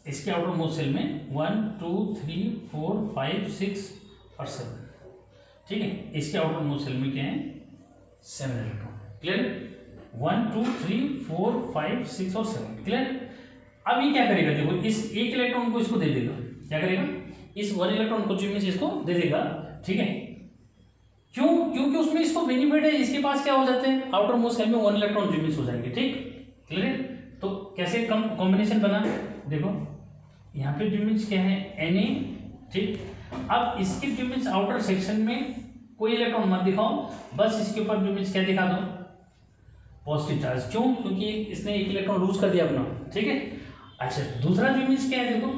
इसके आउटर मोस्ट सेल में 1 2 3 4 5 6 और 7, ठीक है, इसके आउटर मोस्ट सेल में क्या है 7 इलेक्ट्रॉन। क्लियर, 1 2 3 4 5 6 और 7। क्लियर। अब ये क्या करेगा, देखो इस एक इलेक्ट्रॉन को इसको दे देगा, क्या करेगा, इस 1 इलेक्ट्रॉन को जो इसको दे देगा, ठीक है, क्यों, क्योंकि उसमें इसको बेनिफिट है, इसके पास क्या हो जाते हैं आउटर मोस्ट सेल में 1 इलेक्ट्रॉन जो हो जाएंगे। ठीक, क्लियर है। तो कैसे कॉम्बिनेशन बना, देखो यहाँ पे जो क्या है Na, ठीक, अब इसके जो आउटर सेक्शन में कोई इलेक्ट्रॉन मत दिखाओ, बस इसके ऊपर जो क्या दिखा दो पॉजिटिव चार्ज। क्यों, क्योंकि इसने एक इलेक्ट्रॉन लूज कर दिया अपना। ठीक है, अच्छा दूसरा जो क्या है, देखो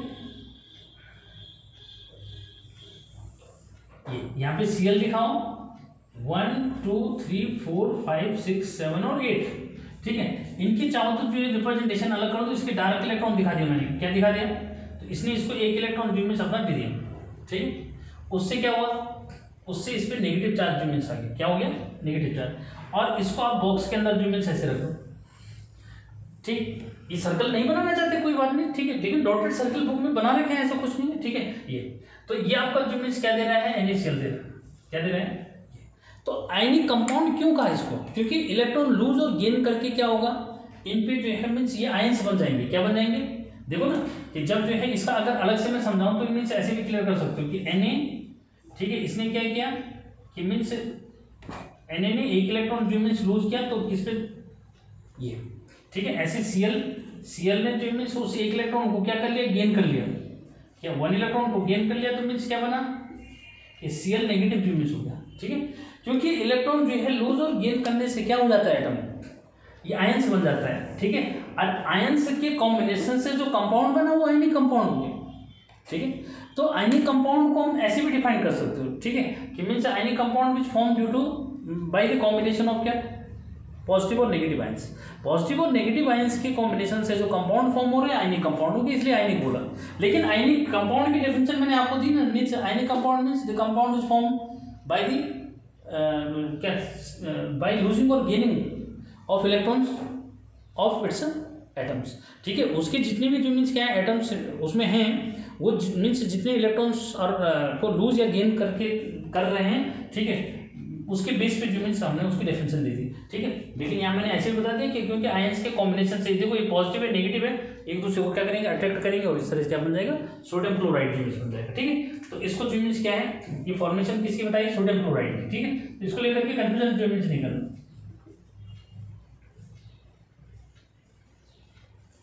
ये यहाँ पे Cl दिखाओ 1 2 3 4 5 6 7 और 8। ठीक है, इनकी चाहो तो जो रिप्रेजेंटेशन अलग करो, तो इसके डायरेक्ट इलेक्ट्रॉन दिखा दिया मैंने, क्या दिखा दिया, तो इसने इसको एक इलेक्ट्रॉन जो अपना दे दिया। ठीक, उससे क्या हुआ, उससे इस पर नेगेटिव चार्ज जो आ गया, क्या हो गया नेगेटिव चार्ज। और इसको आप बॉक्स के अंदर जो ऐसे रख दो। ठीक, ये सर्कल नहीं बनाना चाहते कोई बात नहीं, ठीक है, लेकिन डॉटेड सर्कल बुक में बना रखे हैं, ऐसा कुछ नहीं है। ठीक है, ये तो ये आपका जो क्या दे रहा है, NaCl दे रहा है, क्या दे रहा है। तो आयनिक कंपाउंड क्यों कहा इसको, क्योंकि इलेक्ट्रॉन लूज और गेन करके क्या होगा, इन पे जो है मीन्स ये आयंस बन जाएंगे। क्या बन जाएंगे, देखो ना कि जब जो है इसका अगर अलग से मैं समझाऊं तो मीन्स ऐसे भी क्लियर कर सकते हो कि Na, ठीक है, इसने क्या किया कि मीन्स Na ने एक इलेक्ट्रॉन जो मीन्स लूज किया, तो किस पे ये, ठीक है, ऐसे Cl ने जो मीन्स उस एक इलेक्ट्रॉन को क्या कर लिया, गेन कर लिया, क्या 1 इलेक्ट्रॉन को गेन कर लिया, तो मीन्स क्या बना कि Cl नेगेटिव जो मीन्स हो गया। ठीक है, क्योंकि इलेक्ट्रॉन जो है लूज और गेन करने से क्या हो जाता है, एटम ये आयंस बन जाता है। ठीक है, और आयंस के कॉम्बिनेशन से जो कंपाउंड बना वो आयनिक कंपाउंड हो गया। ठीक है, तो आयनिक कंपाउंड को हम ऐसे भी डिफाइन कर सकते हो। ठीक है, कि means ionic compound which form due to by the combination of क्या, पॉजिटिव और नेगेटिव आयंस। पॉजिटिव और नेगेटिव आयंस के कॉम्बिनेशन से जो कंपाउंड फॉर्म हो रहे हैं आयनिक कंपाउंड होगी, इसलिए आयनिक बोला। लेकिन आयनिक कंपाउंड की डेफिनेशन मैंने आपको दी ना, means ionic compound means the compound is form by the by losing और gaining of electrons of its atoms. ठीक है, उसके जितने भी जो मीन्स क्या है एटम्स उसमें हैं, वो मीन्स जितने इलेक्ट्रॉन्स और को लूज या गेन करके कर रहे हैं, ठीक है, उसके बेस पे जो मीन्स हमने उसकी डेफिनेशन दी थी। ठीक है, लेकिन यहाँ मैंने ऐसे भी बता दिया कि क्योंकि आयंस के कॉम्बिनेशन से, देखो ये पॉजिटिव है नेगेटिव है, एक दूसरे को क्या करेंगे, अट्रैक्ट करेंगे, और इस तरह से क्या बन जाएगा, सोडियम क्लोराइड जो बन जाएगा। ठीक है, तो इसको जो मीन्स क्या है, ये फॉर्मेशन किसकी बताई, सोडियम क्लोराइड की। ठीक है, तो इसको लेकर के कंफ्यूजन जो मीन्स नहीं करना।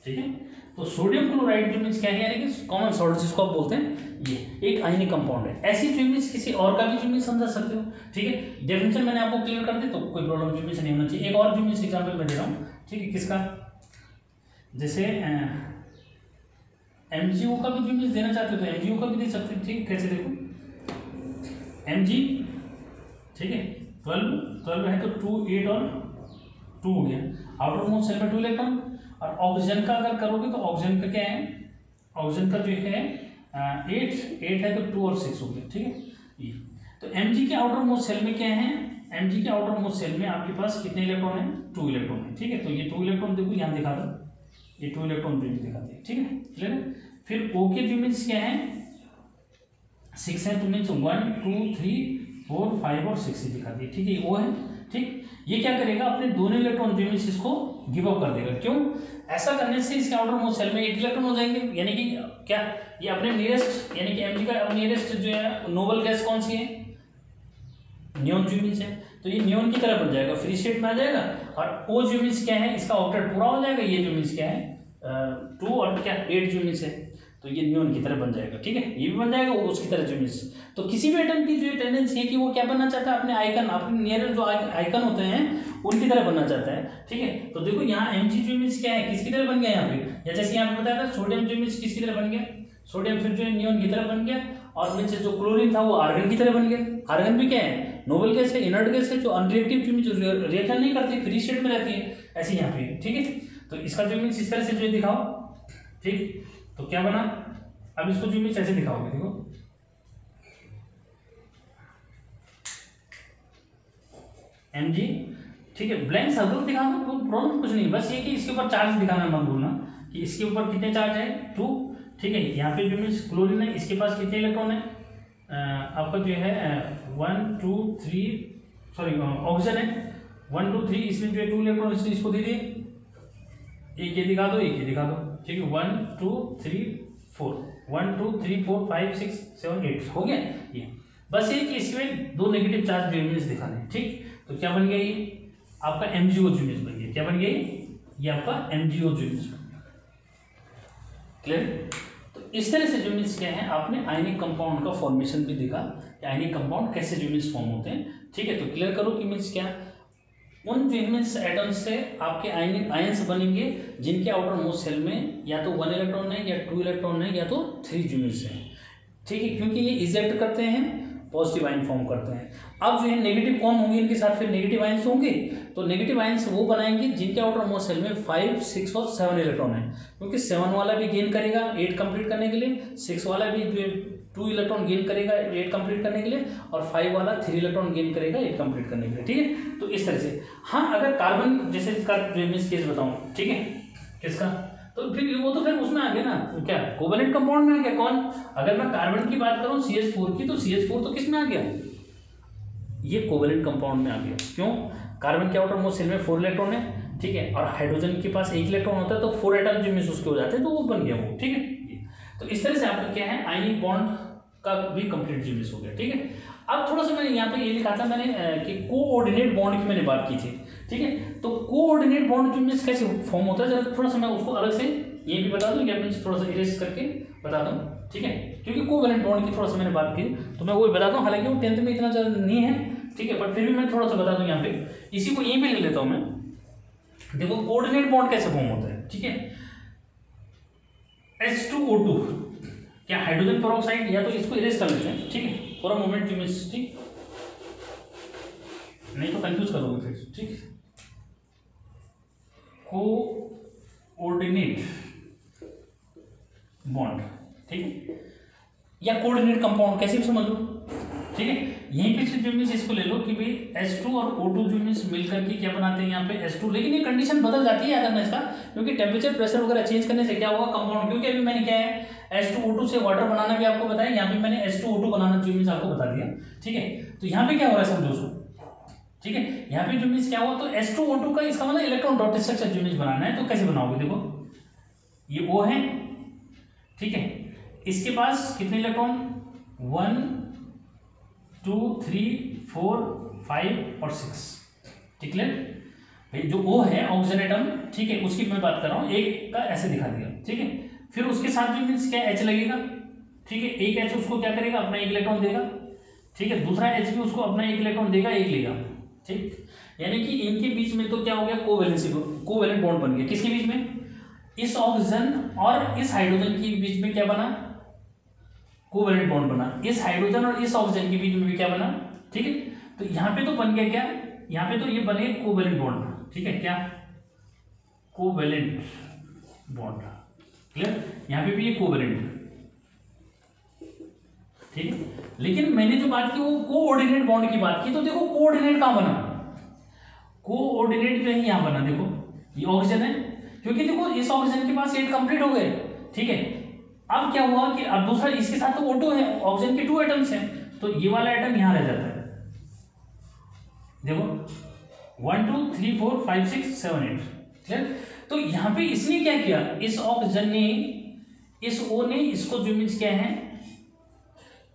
ठीक है, तो सोडियम क्लोराइड जो मीन्स क्या है, यानी कि कॉमन सॉल्ट जिसको आप बोलते हैं, ये एक आयनिक कंपाउंड है। ऐसी जो मीन्स किसी और का भी जो मीन्स समझा सकते हो। ठीक है, डेफिनेशन मैंने आपको क्लियर कर दी, तो कोई प्रॉब्लम जो मीन्स नहीं होना चाहिए। एक और जो मीन्स एग्जाम्पल मैं दे रहा हूँ, ठीक है, किसका, जैसे MgO का भी जो मीन्स देना चाहते हो तो MgO का भी दे सकते हो। ठीक है, कैसे देखो, Mg, ठीक है, 12 है तो 2 8 और 2 हो गया, आउटर मोस्ट सेल में 2 इलेक्ट्रॉन। और ऑक्सीजन का अगर करोगे तो ऑक्सीजन का क्या है, ऑक्सीजन का जो है 8 है तो 2 और 6 हो गया। ठीक है, ये तो Mg के आउटर मोस्ट सेल में क्या है, Mg के आउटर मोस्ट सेल में आपके पास कितने इलेक्ट्रॉन है, 2 इलेक्ट्रॉन है। ठीक है, तो ये 2 इलेक्ट्रॉन देखो यहाँ दिखा दो, ये 2 इलेक्ट्रॉन दिखाते हैं। ठीक है, क्लियर है। फिर O के जो मीन्स क्या है, 6 है, तो मीन्स 1 2 3 4 5 और 6 दिखा दिए। ठीक है, ये O है। ठीक, ये क्या करेगा, अपने दोनों इलेक्ट्रॉन जो मीन्स इसको गिव अप कर देगा। क्यों, ऐसा करने से इसके आउटर मोस्ट सेल में 8 इलेक्ट्रॉन हो जाएंगे, यानी कि क्या, ये अपने नियरेस्ट, यानी कि Mg का नियरेस्ट जो है नोबल गैस कौन सी है, नियोन जो मीन्स है, तो ये नियोन की तरह बन जाएगा, फ्री स्टेट में आ जाएगा। और O जो मीन्स क्या है, इसका ऑक्टेट पूरा हो जाएगा, ये जो मीन्स क्या है 2 और क्या 8 जो मीन्स है, तो ये नियोन की तरह बन जाएगा। ठीक है, ये भी बन जाएगा, वो उसकी तरह जो मीन्स। तो किसी भी एटम की जो टेंडेंसी है कि वो क्या बनना चाहता है, अपने आइकन, अपने नियर जो आइकन होते हैं उनकी तरह बनना चाहता है। ठीक है, तो देखो यहाँ Mg जो मीन्स क्या है, किसकी तरह बन गया यहाँ पे, या जैसे यहाँ पे बताया था सोडियम जो मीन्स किसकी तरह बन गया, सोडियम फिर जो है नियोन की तरह बन गया, और मीन्स जो क्लोरीन था वो आर्गन की तरह बन गया। आर्गन भी क्या है, नोबल गैस है, इनर्ट गैस है, जो अनरिएक्टिव जो रिएक्शन नहीं करती, फ्री स्टेट में रहती है, ऐसे यहाँ पे। ठीक है, तो इसका जो मीन्स इस तरह से जो दिखाओ। ठीक, तो क्या बना, अब इसको जो इमेज ऐसे दिखाओगे, देखो mg, ठीक है, ब्लैंक सर्कल दिखाना, प्रॉब्लम कुछ नहीं, बस ये कि इसके ऊपर चार्ज दिखाना मत भूलना कि इसके ऊपर कितने चार्ज है 2, ठीक है। यहाँ पे जो मीन्स क्लोरीन है, इसके पास कितने इलेक्ट्रॉन है, आपका जो है 1 2 3, सॉरी ऑक्सीजन है 1 2 3, इसमें जो है 2 इलेक्ट्रॉन, इसलिए इसको दे दिए, एक ये दिखा दो, एक ये दिखा दो, ठीक है, 1 2 3 4, 1 2 3 4 5 6 7 8 हो गया ये। बस ये कि इसमें 2 नेगेटिव चार्ज यूनिट्स दिखाने, ठीक। तो क्या बन गया ये आपका MgO यूनिट बन गया, क्या बन गया ये आपका MgO यूनिट बन गया, क्लियर। तो इस तरह से यूनिट्स क्या है, आपने आयनिक कंपाउंड का फॉर्मेशन भी देखा, आयनिक कंपाउंड कैसे यूनिट्स फॉर्म होते हैं, ठीक है। तो क्लियर करो कि मीन्स क्या, उन यूनिट्स एटम्स से आपके आयंस बनेंगे जिनके आउटर मोस्ट शेल में या तो 1 इलेक्ट्रॉन है, या 2 इलेक्ट्रॉन है, या तो 3 यूनिट्स हैं, ठीक है, क्योंकि ये इजेक्ट करते हैं, पॉजिटिव आयन फॉर्म करते हैं। अब जो है नेगेटिव कौन होंगे इनके साथ, फिर नेगेटिव आयंस होंगे, तो नेगेटिव आयंस वो बनाएंगे जिनके आउटर मोस्ट शेल में 5 6 और 7 इलेक्ट्रॉन है, क्योंकि 7 वाला भी गेन करेगा 8 कंप्लीट करने के लिए, 6 वाला भी 2 इलेक्ट्रॉन गेन करेगा 8 कंप्लीट करने के लिए, और 5 वाला 3 इलेक्ट्रॉन गेन करेगा 8 कंप्लीट करने के लिए, ठीक है। तो इस तरह से, हाँ, अगर कार्बन जैसे इसका केस बताऊँ, ठीक है, किसका, तो फिर वो तो फिर उसमें आ गया ना, तो क्या कोवेलेंट कंपाउंड में आ गया कौन, अगर मैं कार्बन की बात करूं CH4 की, तो CH4 तो किस में आ गया, ये कोवेलेंट कंपाउंड में आ गया, क्यों, कार्बन के आउटर मोस्ट शेल में 4 इलेक्ट्रॉन है, ठीक है, और हाइड्रोजन के पास 1 इलेक्ट्रॉन होता है, तो 4 एटम जो मिस उसके हो जाते हैं, तो वो बन गया वो, ठीक है। तो इस तरह से आपका क्या है, आयनिक बॉन्ड का भी कंप्लीट जो मिस हो गया, ठीक है। अब थोड़ा सा मैंने यहाँ पे ये लिखा था मैंने कि कोऑर्डिनेट बॉन्ड की मैंने बात की थी, ठीक है। तो कोऑर्डिनेट बॉन्ड जो मिस कैसे फॉर्म होता है, जरा थोड़ा सा मैं उसको अलग से ये भी बता दूं, या मीन्स थोड़ा सा इरेज करके बता दूं, ठीक है, क्योंकि कोवेलेंट बॉन्ड की थोड़ा सा मैंने बात की, तो मैं वो बता दूं, हालांकि वो 10th में इतना ज़्यादा नहीं है, ठीक है, पर फिर भी मैं थोड़ा सा बता दूं यहाँ पे, इसी को यहीं पे ले लेता हूँ मैं। देखो कोऑर्डिनेट बॉन्ड कैसे फॉर्म होता है, ठीक है, H2O2, क्या हाइड्रोजन पेरोक्साइड, या तो इसको इरेज कर लेते हैं, ठीक है, फॉर अ मोमेंट, ठीक, नहीं तो कंफ्यूज करोगे फिर, ठीक। कोऑर्डिनेट बॉन्ड, ठीक है, या कोऑर्डिनेट कंपाउंड कैसे भी समझ लो, ठीक है। यहीं पे जो मीन्स इसको ले लो कि भाई H2 और O2 जो मीन्स मिलकर के क्या बनाते हैं यहाँ पे H2, लेकिन ये कंडीशन बदल जाती है अगर मैं इसका, क्योंकि टेम्परेचर प्रेशर वगैरह चेंज करने से क्या होगा कंपाउंड, क्योंकि अभी मैंने क्या है H2O2 से वाटर बनाना भी आपको बताया, यहाँ पे मैंने H2O2 बनाना जो मीन्स आपको बता दिया, ठीक है। तो यहाँ पे क्या हो रहा है समझो उसको, ठीक है, यहाँ पे जो मीन्स क्या हुआ, तो H2O2 का इसका मतलब इलेक्ट्रॉन डॉट स्ट्रक्चर जो मीन्स बनाना है, तो कैसे बनाओगे, देखो ये O है, ठीक है, इसके पास कितने इलेक्ट्रॉन 1 2 3 4 5 और 6, ठीक है भाई। जो O है ऑक्सीजन एटम, ठीक है, उसकी मैं बात कर रहा हूँ, एक का ऐसे दिखा दिया, ठीक है। फिर उसके साथ भी मीन्स क्या H लगेगा, ठीक है, एक H उसको क्या करेगा, अपना 1 इलेक्ट्रॉन देगा, ठीक है, दूसरा H भी उसको अपना 1 इलेक्ट्रॉन देगा, 1 लेगा, ठीक। यानी कि इनके बीच में तो क्या हो गया, कोवेलेंट बॉन्ड बन गया, किसके बीच में, इस ऑक्सीजन और इस हाइड्रोजन के बीच में क्या बना, कोवेलेंट बॉन्ड बना, इस हाइड्रोजन और इस ऑक्सीजन के बीच में भी क्या बना, ठीक है। तो यहाँ पे तो बन गया क्या, यहाँ पे तो ये बने कोवेलेंट बॉन्ड, ठीक है, क्या कोवेलेंट बॉन्ड, क्लियर, यहाँ पे भी ये कोवेलेंट, ठीक है। लेकिन मैंने जो बात की वो कोऑर्डिनेट बॉन्ड की बात की, तो देखो कोऑर्डिनेट कहाँ बना, कोऑर्डिनेट जो है यहाँ बना, देखो ये ऑक्सीजन है, क्योंकि देखो इस ऑक्सीजन के पास 8 कंप्लीट हो गए, ठीक है। अब क्या हुआ कि अब दूसरा इसके साथ तो O2 है, ऑक्सीजन के 2 एटम्स हैं, तो ये वाला एटम यहां रह जाता है, देखो 1 2 3 4 5 6 7 8, क्लियर। तो यहां पे इसने क्या किया, इस ऑक्सीजन ने, इस O ने इसको जो मीन्स क्या है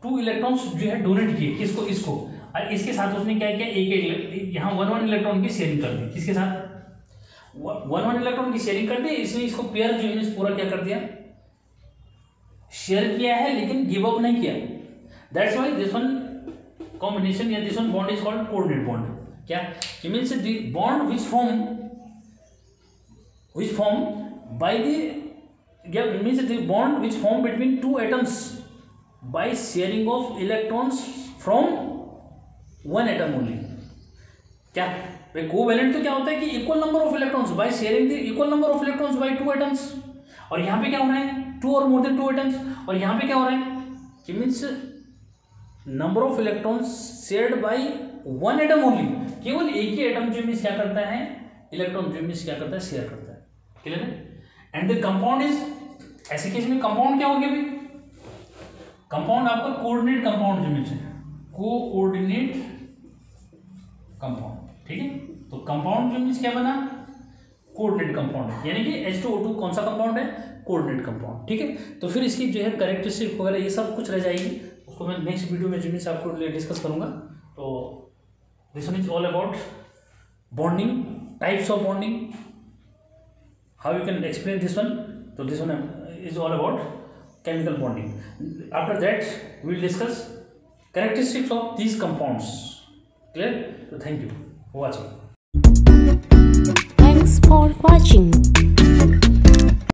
2 इलेक्ट्रॉन्स जो है डोनेट किए, किसको, इसको, और इसके साथ उसने क्या किया, एक यहाँ 1 इलेक्ट्रॉन की शेयरिंग कर दी, किसके साथ 1 इलेक्ट्रॉन की शेयरिंग कर दी, इसने इसको पेयर जो है पूरा क्या कर दिया, शेयर किया है, लेकिन गिव अप नहीं किया, that's why this one combination या this one bond is called coordinate bond, क्या it means the bond which form by the, क्या it means the bond which form between 2 atoms by sharing of electrons from 1 atom only, क्या भाई covalent तो क्या होता है कि equal number of electrons by sharing the equal number of electrons by 2 atoms, और यहाँ पे क्या हो रहा है 2 और मोर देन 2 एटम्स। और यहाँ पे क्या हो रहा है कि means number of electrons shared bye 1 atom only, केवल एक ही एटम जो मीन्स क्या करता है, इलेक्ट्रॉन जो मीन्स क्या करता है, शेयर करता है। क्लियर है। एंड द कंपाउंड इज, ऐसे केस में कंपाउंड क्या हो गया भाई, कंपाउंड आपका कोऑर्डिनेट कंपाउंड जो मीन्स है, कोऑर्डिनेट कंपाउंड। ठीक है, तो कंपाउंड जो मीन्स क्या बना, कोऑर्डिनेट कंपाउंड, यानी कि H2O2 कौन सा कंपाउंड है, कोऑर्डिनेट कंपाउंड। ठीक है, तो फिर इसकी जो है कैरेक्टरिस्टिक वगैरह ये सब कुछ रह जाएगी, उसको मैं नेक्स्ट वीडियो में जो मीन्स आपको डिस्कस करूंगा। तो this one is all about bonding, types of bonding, how you can explain this one. तो this one is all about chemical bonding. After that we will discuss characteristics of these compounds. Clear? So thank you for watching. Thanks for watching.